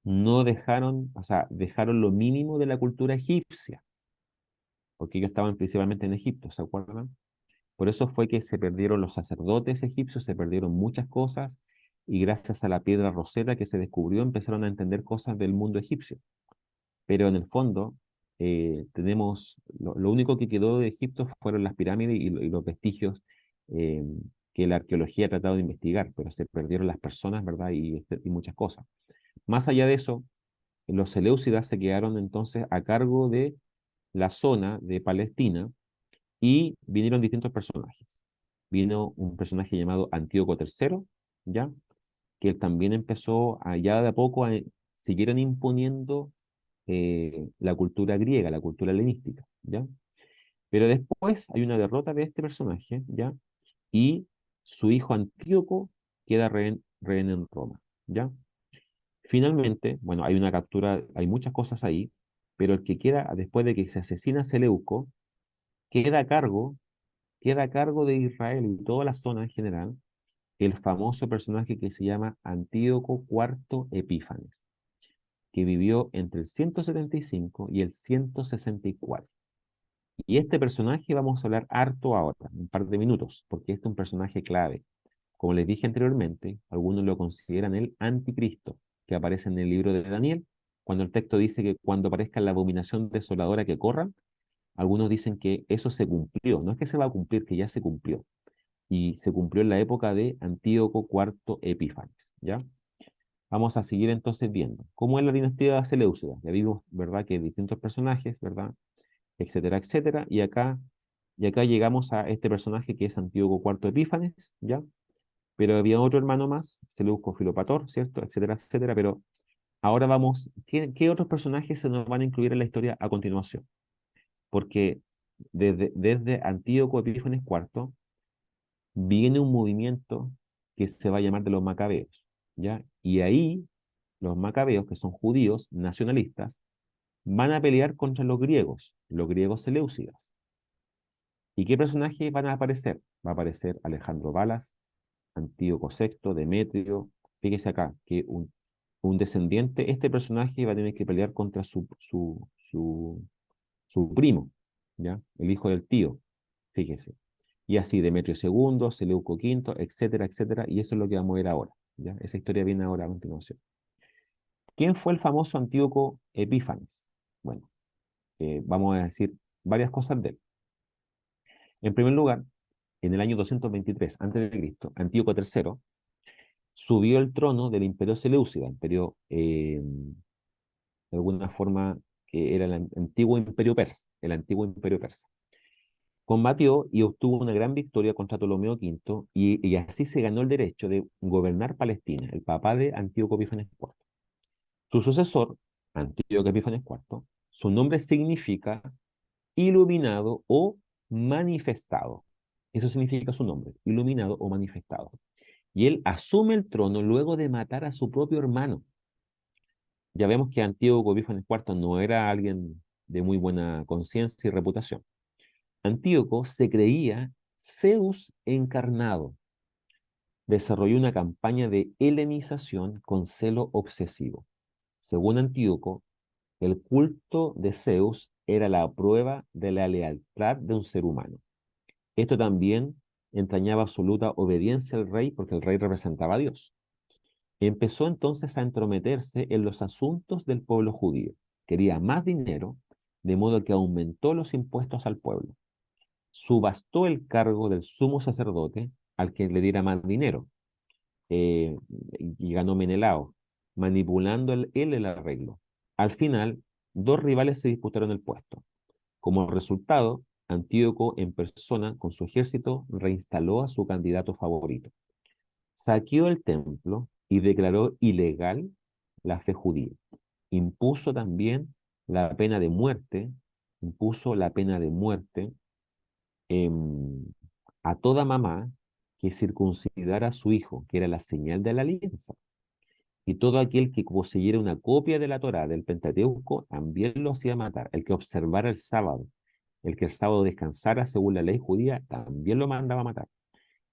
[SPEAKER 1] no dejaron, o sea, dejaron lo mínimo de la cultura egipcia, porque ellos estaban principalmente en Egipto, ¿se acuerdan? Por eso fue que se perdieron los sacerdotes egipcios, se perdieron muchas cosas, y gracias a la piedra Rosetta que se descubrió, empezaron a entender cosas del mundo egipcio. Pero en el fondo, tenemos, lo único que quedó de Egipto fueron las pirámides y los vestigios eh, que la arqueología ha tratado de investigar, pero se perdieron las personas, ¿verdad? Y muchas cosas. Más allá de eso, los seleucidas se quedaron entonces a cargo de la zona de Palestina y vinieron distintos personajes. Vino un personaje llamado Antíoco III, ¿ya? Que él también empezó allá de a poco siguieron imponiendo la cultura griega, la cultura helenística, ¿ya? Pero después hay una derrota de este personaje, ¿ya? Y su hijo Antíoco queda rehén en Roma, ¿ya? Finalmente, bueno, hay una captura, hay muchas cosas ahí, pero el que queda, después de que se asesina a Seleuco, queda a cargo, queda a cargo de Israel y toda la zona en general, el famoso personaje que se llama Antíoco IV Epífanes, que vivió entre el 175 y el 164. Y este personaje vamos a hablar harto ahora, un par de minutos, porque este es un personaje clave. Como les dije anteriormente, algunos lo consideran el anticristo, que aparece en el libro de Daniel, cuando el texto dice que cuando aparezca la abominación desoladora que corran, algunos dicen que eso se cumplió, no es que se va a cumplir, que ya se cumplió, y se cumplió en la época de Antíoco IV Epífanes, ¿ya? Vamos a seguir entonces viendo cómo es la dinastía Seleucida. Ya vimos, ¿verdad?, que distintos personajes, ¿verdad?, etcétera, etcétera, y acá llegamos a este personaje que es Antíoco IV Epífanes, ¿ya? Pero había otro hermano más, Seleuco Filopator, ¿cierto? Etcétera, etcétera, pero ahora vamos, ¿qué otros personajes se nos van a incluir en la historia a continuación? Porque desde Antíoco Epífanes IV viene un movimiento que se va a llamar de los macabeos, ¿ya? Y ahí los macabeos, que son judíos nacionalistas, van a pelear contra los griegos seleucidas. ¿Y qué personajes van a aparecer? Va a aparecer Alejandro Balas, Antíoco VI, Demetrio. Fíjese acá, que un descendiente, este personaje va a tener que pelear contra su primo, ¿ya? El hijo del tío, fíjese. Y así, Demetrio II, Seleuco V, etcétera, etcétera, y eso es lo que vamos a ver ahora, ¿ya? Esa historia viene ahora a continuación. ¿Quién fue el famoso Antíoco Epífanes? Bueno, vamos a decir varias cosas de él. En primer lugar, en el año 223 a.C., Antíoco III subió al trono del Imperio Seleucida, imperio, de alguna forma, que era el antiguo Imperio Persa, el antiguo Imperio Persa. Combatió y obtuvo una gran victoria contra Ptolomeo V y así se ganó el derecho de gobernar Palestina, el papá de Antíoco Epífanes IV. Su sucesor, Antíoco Epífanes IV, su nombre significa iluminado o manifestado. Eso significa su nombre, iluminado o manifestado. Y él asume el trono luego de matar a su propio hermano. Ya vemos que Antíoco Epífanes IV no era alguien de muy buena conciencia y reputación. Antíoco se creía Zeus encarnado. Desarrolló una campaña de helenización con celo obsesivo. Según Antíoco, el culto de Zeus era la prueba de la lealtad de un ser humano. Esto también entrañaba absoluta obediencia al rey porque el rey representaba a Dios. Empezó entonces a entrometerse en los asuntos del pueblo judío. Quería más dinero, de modo que aumentó los impuestos al pueblo. Subastó el cargo del sumo sacerdote al que le diera más dinero, eh, y ganó Menelao, manipulando él el arreglo. Al final, dos rivales se disputaron el puesto. Como resultado, Antíoco en persona, con su ejército, reinstaló a su candidato favorito. Saqueó el templo y declaró ilegal la fe judía. Impuso también la pena de muerte, impuso la pena de muerte em, a toda mamá que circuncidara a su hijo, que era la señal de la alianza. Y todo aquel que poseyera una copia de la Torá, del Pentateuco, también lo hacía matar. El que observara el sábado, el que el sábado descansara según la ley judía, también lo mandaba a matar.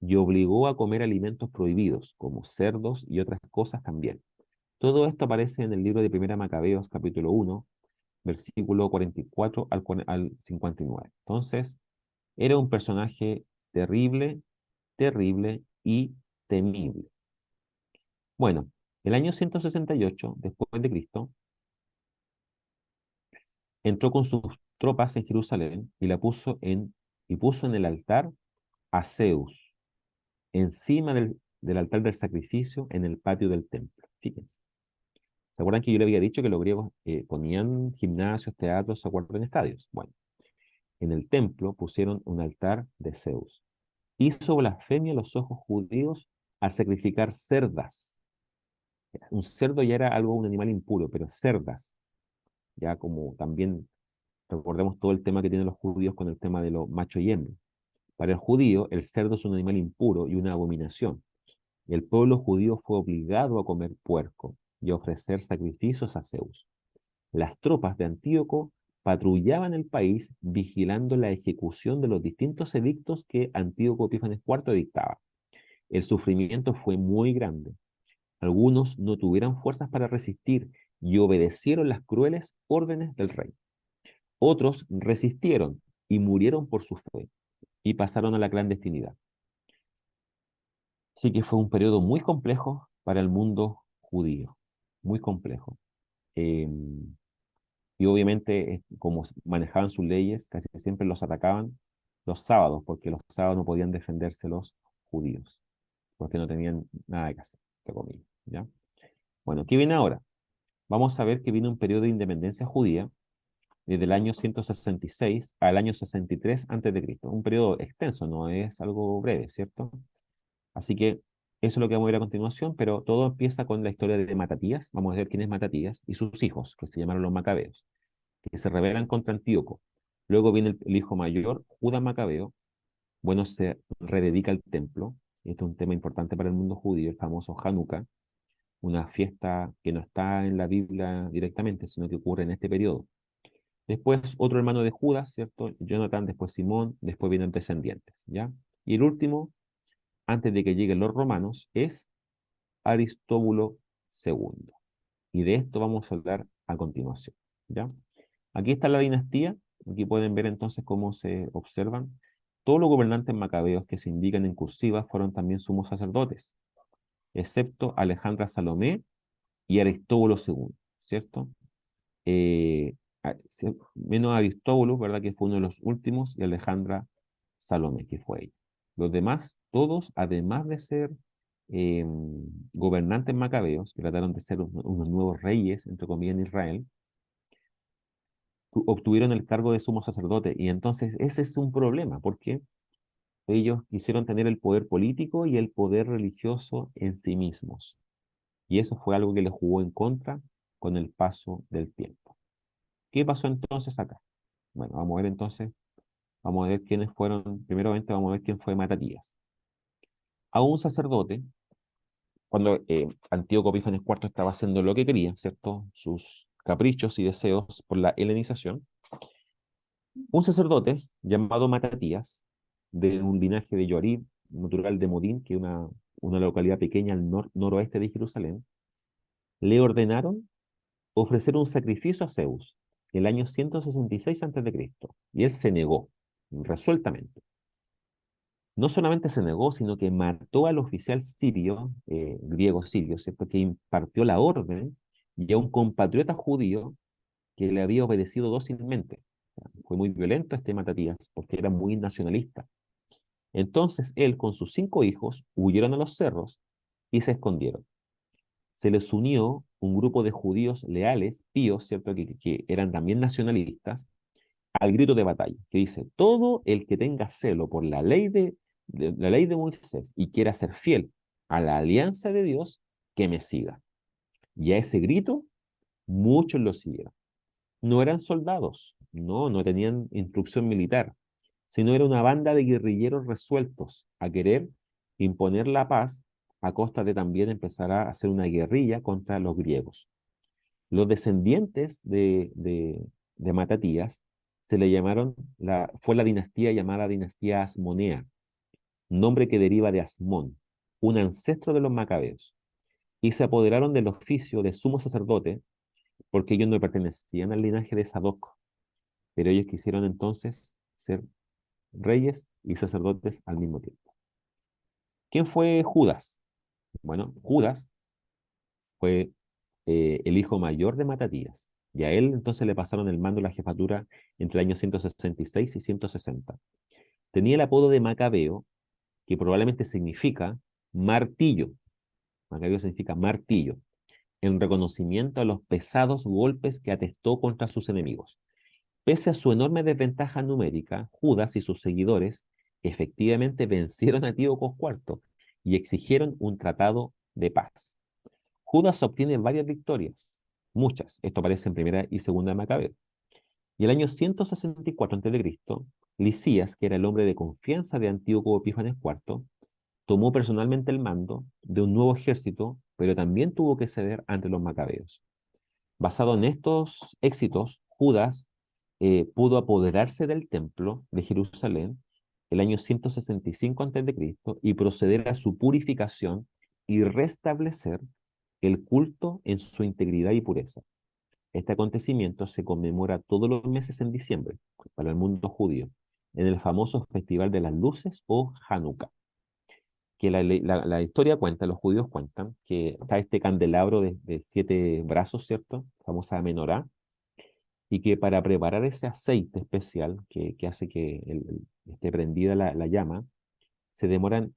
[SPEAKER 1] y obligó a comer alimentos prohibidos, como cerdos y otras cosas también. Todo esto aparece en el libro de Primera Macabeos, capítulo 1, versículo 44 al 59. Entonces, era un personaje terrible, terrible y temible. Bueno, el año 168 después de Cristo, entró con sus tropas en Jerusalén y puso en el altar a Zeus, encima del altar del sacrificio en el patio del templo. Fíjense. ¿Se acuerdan que yo le había dicho que los griegos ponían gimnasios, teatros, se acuerdan, estadios? Bueno, en el templo pusieron un altar de Zeus. Hizo blasfemia a los ojos judíos al sacrificar cerdas. Un cerdo ya era algo, un animal impuro, pero cerdas, ya como también recordemos todo el tema que tienen los judíos con el tema de los macho y hembra. Para el judío, el cerdo es un animal impuro y una abominación. El pueblo judío fue obligado a comer puerco y a ofrecer sacrificios a Zeus. Las tropas de Antíoco patrullaban el país vigilando la ejecución de los distintos edictos que Antíoco Epífanes IV dictaba. El sufrimiento fue muy grande. Algunos no tuvieron fuerzas para resistir y obedecieron las crueles órdenes del rey. Otros resistieron y murieron por su fe y pasaron a la clandestinidad. Así que fue un periodo muy complejo para el mundo judío, muy complejo. Eh, y obviamente, como manejaban sus leyes, casi siempre los atacaban los sábados, porque los sábados no podían defenderse los judíos, porque no tenían nada que hacer, entre comillas, ¿ya? Bueno, ¿qué viene ahora? Vamos a ver que viene un periodo de independencia judía desde el año 166 al año 63 antes de Cristo. Un periodo extenso, no es algo breve, ¿cierto? Así que eso es lo que vamos a ver a continuación, pero todo empieza con la historia de Matatías. Vamos a ver quién es Matatías y sus hijos, que se llamaron los Macabeos, que se rebelan contra Antíoco. Luego viene el hijo mayor, Judas Macabeo. Bueno, se rededica al templo. Este es un tema importante para el mundo judío, el famoso Hanukkah, una fiesta que no está en la Biblia directamente, sino que ocurre en este periodo. Después otro hermano de Judas, ¿cierto? Jonathan, después Simón, después vienen descendientes, ¿ya? Y el último, antes de que lleguen los romanos, es Aristóbulo II. Y de esto vamos a hablar a continuación, ¿ya? Aquí está la dinastía, aquí pueden ver entonces cómo se observan. Todos los gobernantes macabeos que se indican en cursiva fueron también sumos sacerdotes, excepto Alejandra Salomé y Aristóbulo II, ¿cierto? Menos Aristóbulo, ¿verdad? Que fue uno de los últimos, y Alejandra Salomé, que fue ella. Los demás, todos, además de ser eh, gobernantes macabeos, que trataron de ser unos nuevos reyes, entre comillas, en Israel, obtuvieron el cargo de sumo sacerdote. Y entonces ese es un problema, porque ellos quisieron tener el poder político y el poder religioso en sí mismos. Y eso fue algo que les jugó en contra con el paso del tiempo. ¿Qué pasó entonces acá? Bueno, vamos a ver entonces, vamos a ver quiénes fueron, primeramente vamos a ver quién fue Matatías. A un sacerdote, cuando Antíoco Epífanes IV estaba haciendo lo que quería, ¿cierto? Sus caprichos y deseos por la helenización, un sacerdote llamado Matatías, de un linaje de Yoarib, natural de Modín, que es una localidad pequeña al noroeste de Jerusalén, le ordenaron ofrecer un sacrificio a Zeus el año 166 a.C. Y él se negó, resueltamente. No solamente se negó, sino que mató al oficial sirio, griego sirio, ¿cierto? Que impartió la orden, y a un compatriota judío que le había obedecido dócilmente. Fue muy violento este Matatías, porque era muy nacionalista. Entonces él con sus 5 hijos huyeron a los cerros y se escondieron. Se les unió un grupo de judíos leales, píos, ¿cierto? Que eran también nacionalistas, al grito de batalla, que dice, todo el que tenga celo por la ley de Moisés y quiera ser fiel a la alianza de Dios, que me siga. Y a ese grito, muchos lo siguieron. No eran soldados, no tenían instrucción militar, sino era una banda de guerrilleros resueltos a querer imponer la paz a costa de también empezar a hacer una guerrilla contra los griegos. Los descendientes de Matatías se le llamaron, fue la dinastía llamada dinastía Asmonea, nombre que deriva de Asmón, un ancestro de los macabeos, y se apoderaron del oficio de sumo sacerdote, porque ellos no pertenecían al linaje de Sadoc, pero ellos quisieron entonces ser reyes y sacerdotes al mismo tiempo. ¿Quién fue Judas? Bueno, Judas fue el hijo mayor de Matatías, y a él entonces le pasaron el mando de la jefatura entre el año 166 y 160. Tenía el apodo de Macabeo, que probablemente significa martillo. Macabeo significa martillo, en reconocimiento a los pesados golpes que atestó contra sus enemigos. Pese a su enorme desventaja numérica, Judas y sus seguidores efectivamente vencieron a Antíoco IV y exigieron un tratado de paz. Judas obtiene varias victorias, muchas, esto aparece en primera y segunda de Macabeo. Y el año 164 a.C., Licías, que era el hombre de confianza de Antíoco Epífanes IV, tomó personalmente el mando de un nuevo ejército, pero también tuvo que ceder ante los macabeos. Basado en estos éxitos, Judas pudo apoderarse del templo de Jerusalén el año 165 a.C. y proceder a su purificación y restablecer el culto en su integridad y pureza. Este acontecimiento se conmemora todos los meses en diciembre para el mundo judío, en el famoso Festival de las Luces o Hanukkah, que la historia cuenta, los judíos cuentan, que está este candelabro de 7 brazos, ¿cierto? Famosa menorá, y que para preparar ese aceite especial que hace que esté prendida la llama, se demoran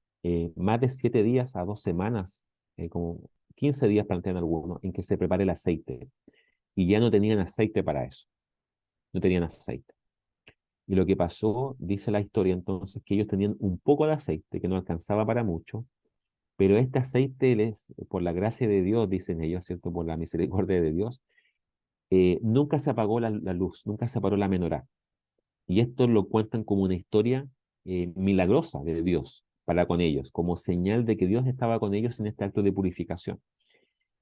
[SPEAKER 1] más de 7 días a 2 semanas, como 15 días plantean algunos, en que se prepare el aceite. Y ya no tenían aceite para eso, no tenían aceite. Y lo que pasó, dice la historia entonces, que ellos tenían un poco de aceite que no alcanzaba para mucho, pero este aceite les, por la gracia de Dios, dicen ellos, ¿cierto? Por la misericordia de Dios, nunca se apagó la luz, nunca se apagó la menorá. Y esto lo cuentan como una historia milagrosa de Dios para con ellos, como señal de que Dios estaba con ellos en este acto de purificación.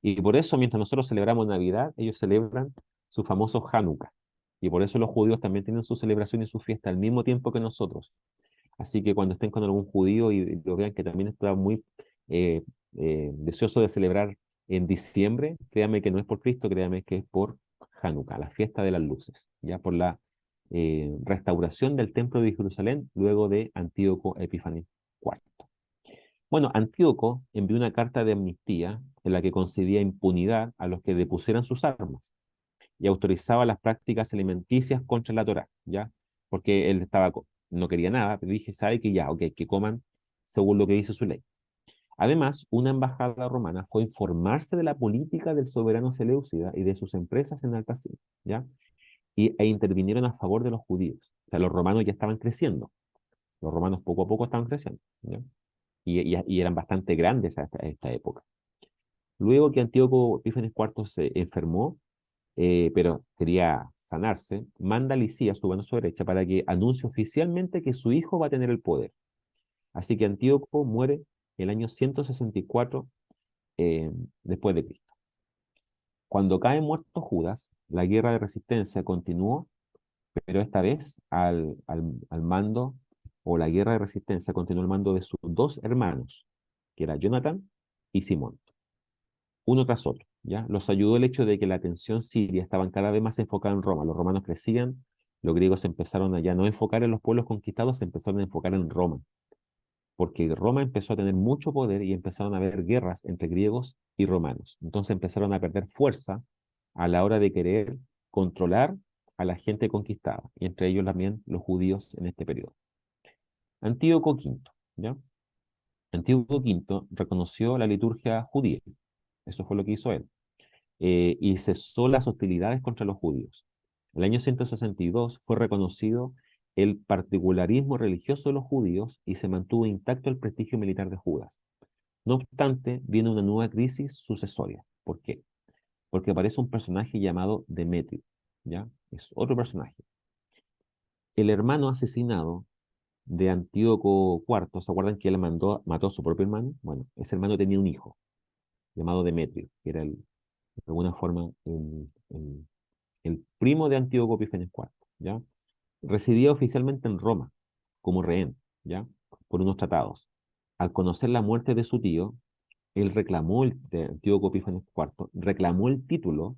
[SPEAKER 1] Y por eso, mientras nosotros celebramos Navidad, ellos celebran su famoso Hanukkah. Y por eso los judíos también tienen su celebración y su fiesta al mismo tiempo que nosotros. Así que cuando estén con algún judío y lo vean que también está muy eh, deseoso de celebrar en diciembre, créanme que no es por Cristo, créanme que es por Hanukkah, la fiesta de las luces, ya por la restauración del templo de Jerusalén luego de Antíoco Epífanes IV. Bueno, Antíoco envió una carta de amnistía en la que concedía impunidad a los que depusieran sus armas y autorizaba las prácticas alimenticias contra la Torá, ¿ya? Porque él no quería nada, pero dije, sabe que ya, ok, que coman según lo que dice su ley. Además, una embajada romana fue a informarse de la política del soberano Seleucida y de sus empresas en Alta Asia, ¿ya? E intervinieron a favor de los judíos. O sea, los romanos ya estaban creciendo. Los romanos poco a poco estaban creciendo, ¿ya? Y eran bastante grandes a esta época. Luego que Antíoco Epífanes IV se enfermó, pero quería sanarse, manda a Licías, su mano su derecha, para que anuncie oficialmente que su hijo va a tener el poder. Así que Antíoco muere en el año 164 después de Cristo. Cuando cae muerto Judas, la guerra de resistencia continuó, pero esta vez al mando, o la guerra de resistencia continuó al mando de sus dos hermanos, que era Jonathan y Simón, uno tras otro, ¿ya? Los ayudó el hecho de que la atención siria estaba cada vez más enfocada en Roma. Los romanos crecían, los griegos empezaron a ya no enfocar en los pueblos conquistados, se empezaron a enfocar en Roma, porque Roma empezó a tener mucho poder y empezaron a haber guerras entre griegos y romanos. Entonces empezaron a perder fuerza a la hora de querer controlar a la gente conquistada, y entre ellos también los judíos en este periodo. Antíoco V, ¿ya? Antíoco V reconoció la liturgia judía, eso fue lo que hizo él, y cesó las hostilidades contra los judíos. En el año 162 fue reconocido el particularismo religioso de los judíos y se mantuvo intacto el prestigio militar de Judas. No obstante, viene una nueva crisis sucesoria. ¿Por qué? Porque aparece un personaje llamado Demetrio, ¿ya? Es otro personaje. El hermano asesinado de Antíoco IV, ¿se acuerdan que él mató a su propio hermano? Bueno, ese hermano tenía un hijo llamado Demetrio, que era de alguna forma el primo de Antíoco Epífanes IV, ¿ya? Residía oficialmente en Roma como rehén, ¿ya? por unos tratados. Al conocer la muerte de su tío, él reclamó, de Antíoco Epífanes IV, reclamó el título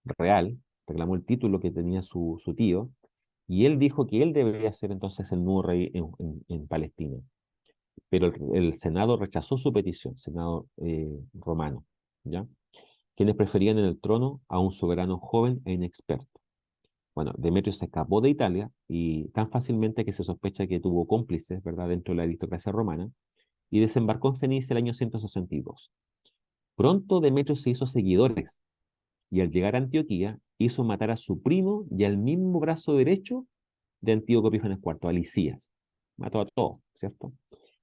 [SPEAKER 1] real, reclamó el título que tenía su tío, y él dijo que él debería ser entonces el nuevo rey en Palestina. Pero el Senado rechazó su petición, Senado romano, ¿ya? Quienes preferían en el trono a un soberano joven e inexperto. Bueno, Demetrio se escapó de Italia y tan fácilmente que se sospecha que tuvo cómplices, ¿verdad?, dentro de la aristocracia romana, y desembarcó en Fenicia el año 162. Pronto Demetrio se hizo seguidores y al llegar a Antioquía hizo matar a su primo y al mismo brazo derecho de Antíoco Epífanes IV, a Licías. Mató a todos, ¿cierto?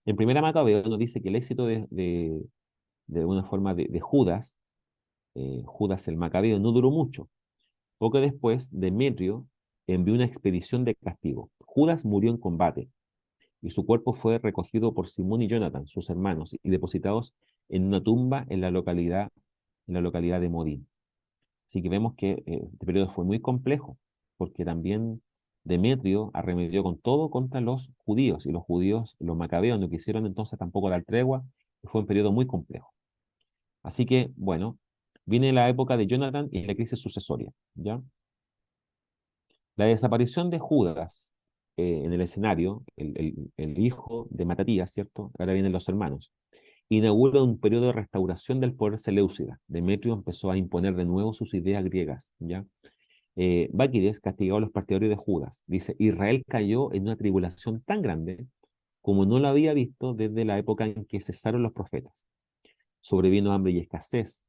[SPEAKER 1] En primera Macabeo nos dice que el éxito de una forma de Judas, Judas el Macabeo, no duró mucho. Poco después, Demetrio envió una expedición de castigo. Judas murió en combate y su cuerpo fue recogido por Simón y Jonathan, sus hermanos, y depositados en una tumba en la localidad de Modín. Así que vemos que este periodo fue muy complejo, porque también Demetrio arremetió con todo contra los judíos, y los judíos, los macabeos, no quisieron entonces tampoco dar tregua, y fue un periodo muy complejo. Así que, bueno, viene la época de Jonathan y la crisis sucesoria, ¿ya? La desaparición de Judas en el escenario, el hijo de Matatías, ¿cierto? Ahora vienen los hermanos. Inaugura un periodo de restauración del poder seleucida. Demetrio empezó a imponer de nuevo sus ideas griegas, ¿ya? Báquides castigó a los partidarios de Judas. Dice, Israel cayó en una tribulación tan grande como no lo había visto desde la época en que cesaron los profetas. Sobrevino hambre y escasez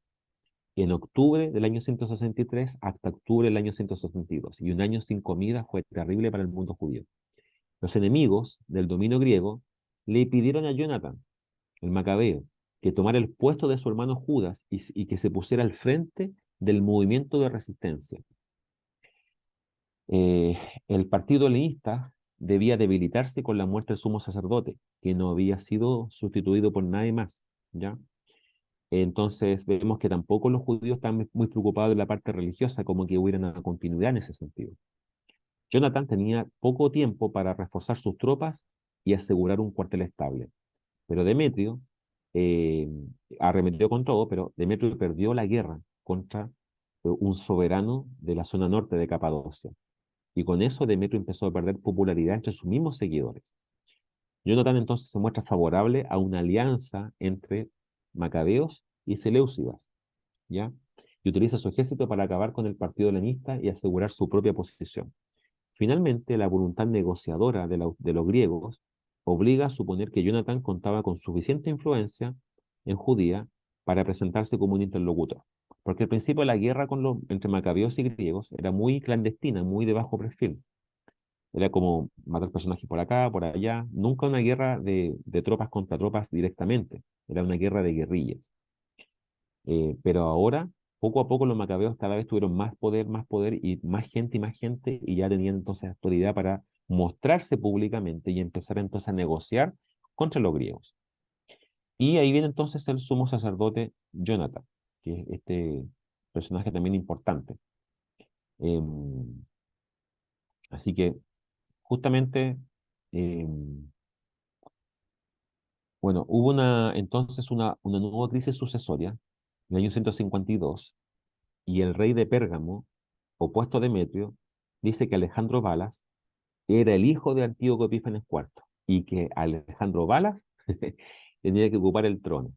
[SPEAKER 1] en octubre del año 163 hasta octubre del año 162, y un año sin comida fue terrible para el mundo judío. Los enemigos del dominio griego le pidieron a Jonathan, el macabeo, que tomara el puesto de su hermano Judas y que se pusiera al frente del movimiento de resistencia. Eh, el partido helenista debía debilitarse con la muerte del sumo sacerdote, que no había sido sustituido por nadie más, ¿ya? Entonces vemos que tampoco los judíos están muy preocupados de la parte religiosa, como que hubiera una continuidad en ese sentido. Jonathan tenía poco tiempo para reforzar sus tropas y asegurar un cuartel estable, pero Demetrio eh, arremetió con todo, pero Demetrio perdió la guerra contra un soberano de la zona norte de Capadocia. Y con eso Demetrio empezó a perder popularidad entre sus mismos seguidores. Jonathan entonces se muestra favorable a una alianza entre macabeos y seleucidas, ¿ya? Y utiliza su ejército para acabar con el partido helenista y asegurar su propia posición. Finalmente, la voluntad negociadora de los griegos obliga a suponer que Jonathan contaba con suficiente influencia en Judía para presentarse como un interlocutor. Porque al principio la guerra entre macabeos y griegos era muy clandestina, muy de bajo perfil. Era como matar personajes por acá, por allá. Nunca una guerra de tropas contra tropas directamente. Era una guerra de guerrillas. Pero ahora, poco a poco, los macabeos cada vez tuvieron más poder y más gente, y ya tenían entonces autoridad para mostrarse públicamente y empezar entonces a negociar contra los griegos. Y ahí viene entonces el sumo sacerdote Jonathan, que es este personaje también importante. Em, Así que justamente, em, bueno, hubo entonces una nueva crisis sucesoria en el año 152, y el rey de Pérgamo, opuesto a Demetrio, dice que Alejandro Balas era el hijo de Antíoco Epífanes IV y que Alejandro Balas tenía que ocupar el trono.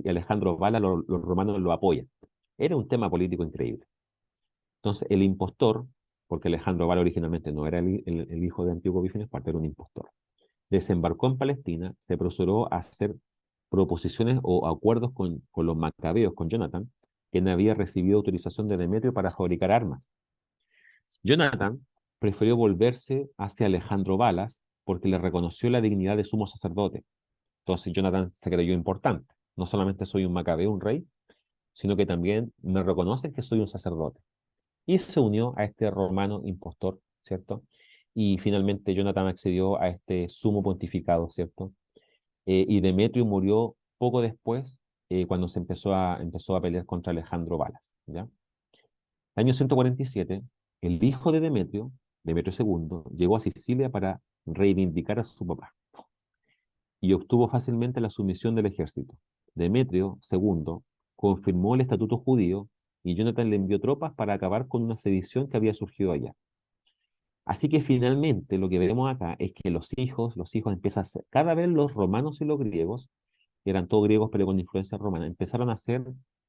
[SPEAKER 1] Alejandro Balas, los romanos lo apoyan. Era un tema político increíble. Entonces, el impostor, porque Alejandro Balas originalmente no era el hijo de Antíoco Epífanes IV, era un impostor, desembarcó en Palestina, se apresuró a hacer proposiciones o acuerdos con los macabeos, con Jonathan, quien había recibido autorización de Demetrio para fabricar armas. Jonathan prefirió volverse hacia Alejandro Balas porque le reconoció la dignidad de sumo sacerdote. Entonces Jonathan se creyó importante. No solamente soy un macabeo, un rey, sino que también me reconocen que soy un sacerdote. Y se unió a este romano impostor, ¿cierto? Y finalmente Jonathan accedió a este sumo pontificado, ¿cierto? Y Demetrio murió poco después, cuando empezó a pelear contra Alejandro Balas, ¿ya? Año 147, el hijo de Demetrio, Demetrio II, llegó a Sicilia para reivindicar a su papá y obtuvo fácilmente la sumisión del ejército. Demetrio II confirmó el estatuto judío y Jonathan le envió tropas para acabar con una sedición que había surgido allá. Así que finalmente lo que vemos acá es que los hijos empiezan a ser, cada vez los romanos y los griegos, que eran todos griegos pero con influencia romana, empezaron a hacer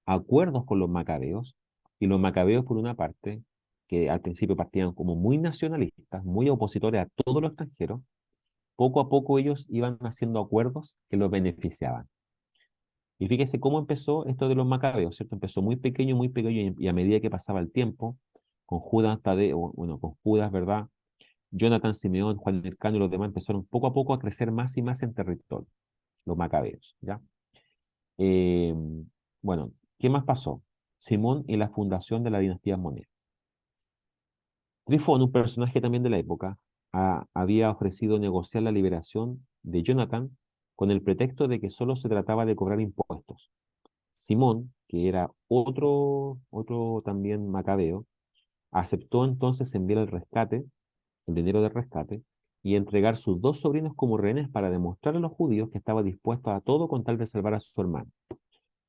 [SPEAKER 1] acuerdos con los macabeos, y los macabeos por una parte, que al principio partían como muy nacionalistas, muy opositores a todo lo extranjero, poco a poco ellos iban haciendo acuerdos que los beneficiaban. Y fíjese cómo empezó esto de los macabeos, ¿cierto? Empezó muy pequeño, y a medida que pasaba el tiempo, con Judas Tadeo, bueno, con Judas, ¿verdad? Jonathan, Simeón, Juan Hircano y los demás empezaron poco a poco a crecer más y más en territorio, los macabeos, ¿ya? Eh, bueno, ¿qué más pasó? Simón y la fundación de la dinastía Moneda. Trifón, un personaje también de la época, había ofrecido negociar la liberación de Jonathan con el pretexto de que solo se trataba de cobrar impuestos. Simón, que era otro también macabeo, aceptó entonces enviar el dinero del rescate, y entregar sus dos sobrinos como rehenes para demostrar a los judíos que estaba dispuesto a todo con tal de salvar a su hermano.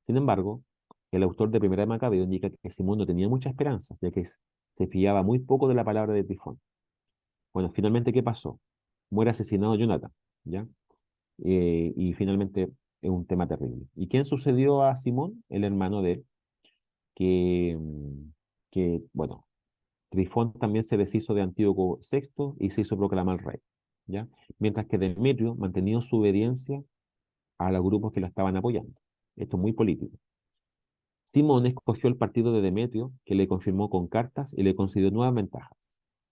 [SPEAKER 1] Sin embargo, el autor de Primera de Macabeo indica que Simón no tenía muchas esperanzas, ya que se fiaba muy poco de la palabra de Tifón. Bueno, finalmente, ¿qué pasó? Muere asesinado Jonathan, ¿ya? Y finalmente es un tema terrible. ¿Y quién sucedió a Simón? El hermano de él, que, bueno, Trifón también se deshizo de Antíoco VI y se hizo proclamar rey, ¿ya? Mientras que Demetrio mantenía su obediencia a los grupos que lo estaban apoyando. Esto es muy político. Simón escogió el partido de Demetrio, que le confirmó con cartas y le concedió nuevas ventajas.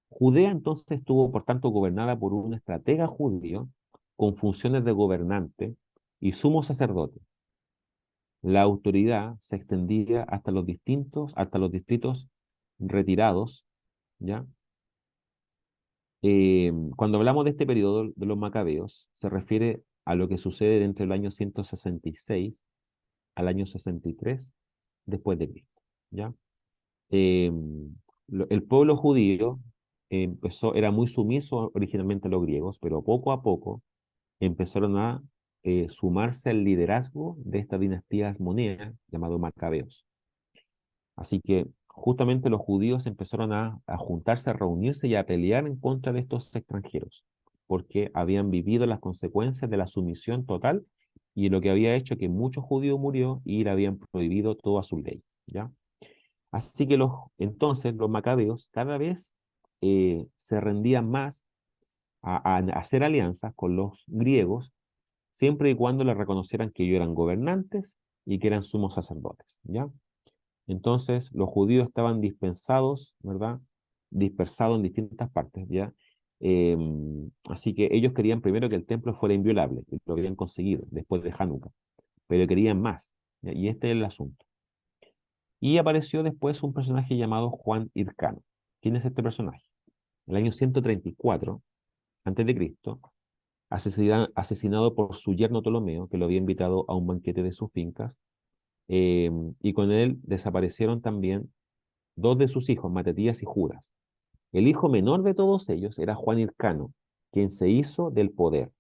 [SPEAKER 1] Judea entonces estuvo, por tanto, gobernada por un estratega judío con funciones de gobernante y sumo sacerdote. La autoridad se extendía hasta los distritos retirados, ¿ya? Cuando hablamos de este periodo de los macabeos, se refiere a lo que sucede entre el año 166 al año 63 después de Cristo, ¿ya? Eh, el pueblo judío era muy sumiso originalmente a los griegos, pero poco a poco empezaron a sumarse al liderazgo de estas dinastías monedas llamados macabeos. Así que justamente los judíos empezaron a juntarse, a reunirse y a pelear en contra de estos extranjeros, porque habían vivido las consecuencias de la sumisión total, y lo que había hecho que muchos judíos murió y le habían prohibido toda su ley, ¿ya? Así que entonces los macabeos cada vez se rendían más a hacer alianzas con los griegos, siempre y cuando les reconocieran que ellos eran gobernantes y que eran sumos sacerdotes, ¿ya? Entonces, los judíos estaban dispensados, ¿verdad? Dispersados en distintas partes, ¿ya? Así que ellos querían primero que el templo fuera inviolable, y lo habían conseguido después de Hanukkah, pero querían más, ¿ya? Y este es el asunto. Y apareció después un personaje llamado Juan Hircano. ¿Quién es este personaje? En el año 134 antes de Cristo, asesinado por su yerno Ptolomeo, que lo había invitado a un banquete de sus fincas, y con él desaparecieron también dos de sus hijos, Matatías y Judas. El hijo menor de todos ellos era Juan Hircano, quien se hizo del poder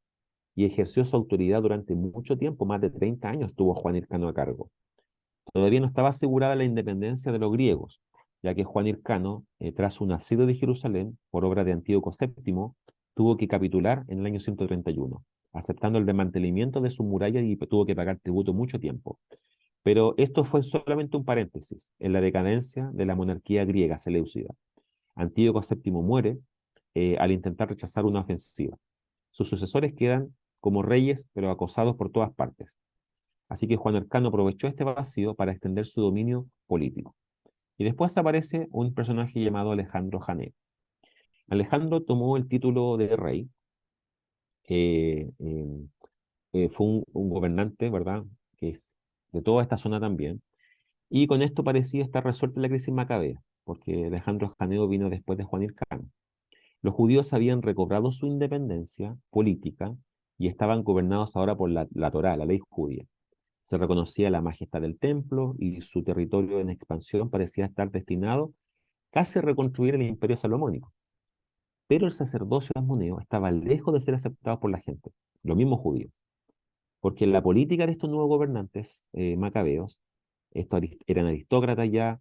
[SPEAKER 1] y ejerció su autoridad durante mucho tiempo, más de 30 años tuvo Juan Hircano a cargo. Todavía no estaba asegurada la independencia de los griegos, ya que Juan Hircano, tras un asedio de Jerusalén por obra de Antíoco VII, tuvo que capitular en el año 131, aceptando el desmantelamiento de sus murallas, y tuvo que pagar tributo mucho tiempo. Pero esto fue solamente un paréntesis en la decadencia de la monarquía griega seleucida. Antíoco VII muere al intentar rechazar una ofensiva. Sus sucesores quedan como reyes, pero acosados por todas partes. Así que Juan Hircano aprovechó este vacío para extender su dominio político. Y después aparece un personaje llamado Alejandro Jané. Alejandro tomó el título de rey, eh, eh, fue un gobernante, ¿verdad? Que es de toda esta zona también. Y con esto parecía estar resuelta la crisis macabea, porque Alejandro Janeo vino después de Juan Hircano. Los judíos habían recobrado su independencia política y estaban gobernados ahora por la Torá, la ley judía. Se reconocía la majestad del templo, y su territorio en expansión parecía estar destinado casi a reconstruir el imperio salomónico. pero el sacerdocio asmoneo estaba lejos de ser aceptado por la gente, los mismos judíos, porque la política de estos nuevos gobernantes macabeos, eran aristócratas ya,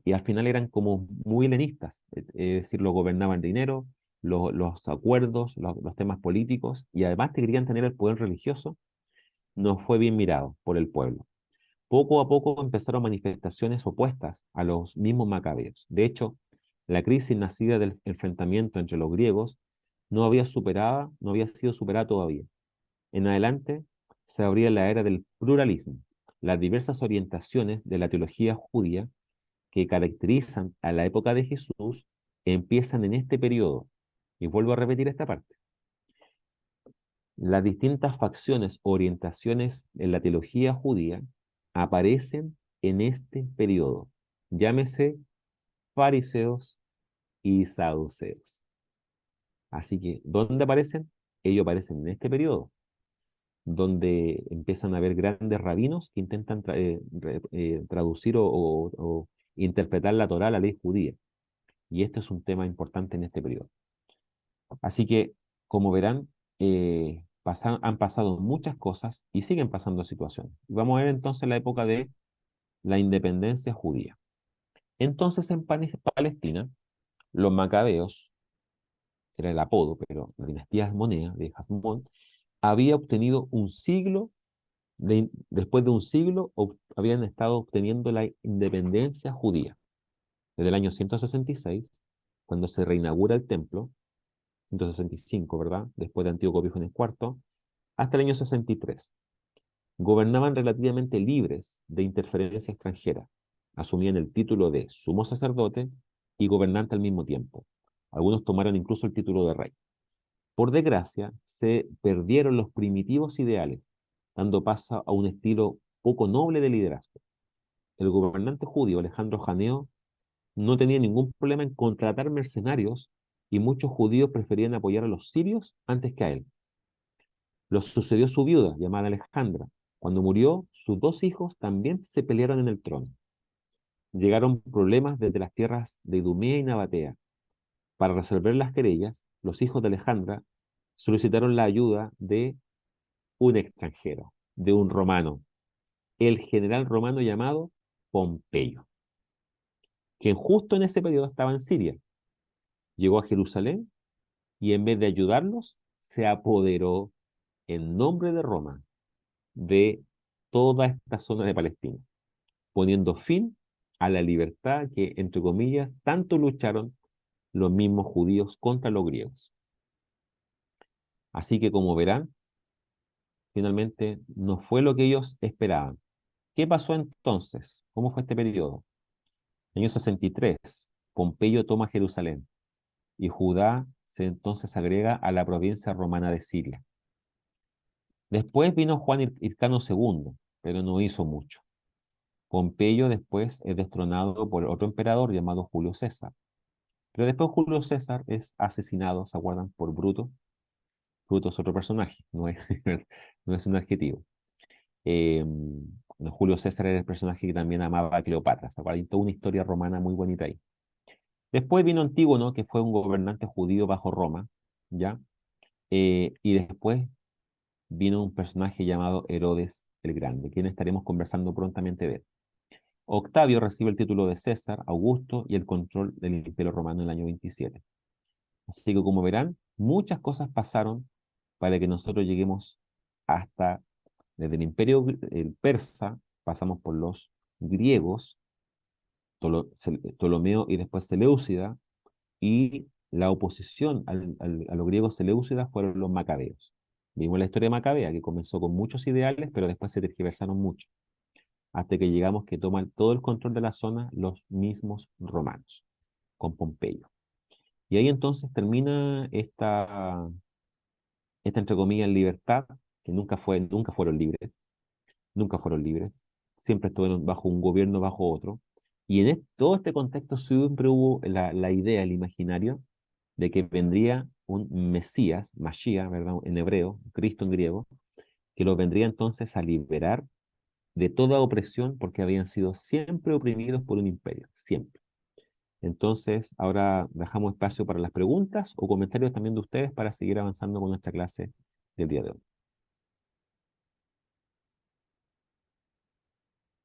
[SPEAKER 1] y al final eran como muy helenistas, es decir, lo gobernaban el dinero, los acuerdos, los temas políticos, y además que querían tener el poder religioso, no fue bien mirado por el pueblo. Poco a poco empezaron manifestaciones opuestas a los mismos macabeos. De hecho, la crisis nacida del enfrentamiento entre los griegos no había sido superada todavía. En adelante se abría la era del pluralismo. Las diversas orientaciones de la teología judía que caracterizan a la época de Jesús empiezan en este periodo. Y vuelvo a repetir esta parte. Las distintas facciones o orientaciones en la teología judía aparecen en este periodo. Llámese fariseos y saduceos. Así que, ¿dónde aparecen? Ellos aparecen en este periodo, donde empiezan a haber grandes rabinos que intentan traducir o interpretar la Torá, la ley judía. Y este es un tema importante en este periodo. Así que, como verán, han pasado muchas cosas y siguen pasando situaciones. Vamos a ver entonces la época de la independencia judía. Entonces, en Palestina, los macabeos, era el apodo, pero la dinastía hasmonea de Hasmón, había obtenido un siglo, después de un siglo, habían estado obteniendo la independencia judía. Desde el año 166, cuando se reinaugura el templo, 165, ¿verdad? Después de Antíoco Epífanes IV, hasta el año 63. Gobernaban relativamente libres de interferencia extranjera. Asumían el título de sumo sacerdote y gobernante al mismo tiempo. Algunos tomaron incluso el título de rey. Por desgracia, se perdieron los primitivos ideales, dando paso a un estilo poco noble de liderazgo. El gobernante judío Alejandro Janeo no tenía ningún problema en contratar mercenarios y muchos judíos preferían apoyar a los sirios antes que a él. Lo sucedió su viuda, llamada Alejandra. Cuando murió, sus dos hijos también se pelearon en el trono. Llegaron problemas desde las tierras de Idumea y Nabatea. Para resolver las querellas, los hijos de Alejandra solicitaron la ayuda de un extranjero, de un romano, el general romano llamado Pompeyo, quien justo en ese periodo estaba en Siria. Llegó a Jerusalén y en vez de ayudarlos, se apoderó en nombre de Roma de toda esta zona de Palestina, poniendo fin a la libertad que, entre comillas, tanto lucharon los mismos judíos contra los griegos. Así que, como verán, finalmente no fue lo que ellos esperaban. ¿Qué pasó entonces? ¿Cómo fue este periodo? En el año 63, Pompeyo toma Jerusalén y Judá se entonces agrega a la provincia romana de Siria. Después vino Juan Hircano II, pero no hizo mucho. Pompeyo después es destronado por otro emperador llamado Julio César. Pero después Julio César es asesinado, ¿se acuerdan? Por Bruto. Bruto es otro personaje, no es, no es un adjetivo. Eh, no, Julio César era el personaje que también amaba a Cleopatra, ¿se acuerdan? Hay toda una historia romana muy bonita ahí. Después vino Antígono, que fue un gobernante judío bajo Roma, ¿ya? Y después vino un personaje llamado Herodes el Grande, quien estaremos conversando prontamente de él. Octavio recibe el título de César, Augusto y el control del Imperio Romano en el año 27. Así que como verán, muchas cosas pasaron para que nosotros lleguemos hasta, desde el Imperio el persa, pasamos por los griegos, Ptolomeo y después Seleucida, y la oposición a los griegos seleucidas fueron los macabeos. Vimos la historia macabea, que comenzó con muchos ideales, pero después se tergiversaron mucho, hasta que llegamos que toman todo el control de la zona los mismos romanos, con Pompeyo. Y ahí entonces termina esta entre comillas, libertad, que nunca fueron libres, nunca fueron libres, siempre estuvieron bajo un gobierno, bajo otro. Y en todo este contexto siempre hubo la idea, el imaginario, de que vendría un Mesías, Mashiach, ¿verdad? En hebreo, Cristo en griego, que los vendría entonces a liberar de toda opresión porque habían sido siempre oprimidos por un imperio, siempre. Entonces, ahora dejamos espacio para las preguntas o comentarios también de ustedes para seguir avanzando con nuestra clase del día de hoy.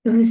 [SPEAKER 2] Profesor.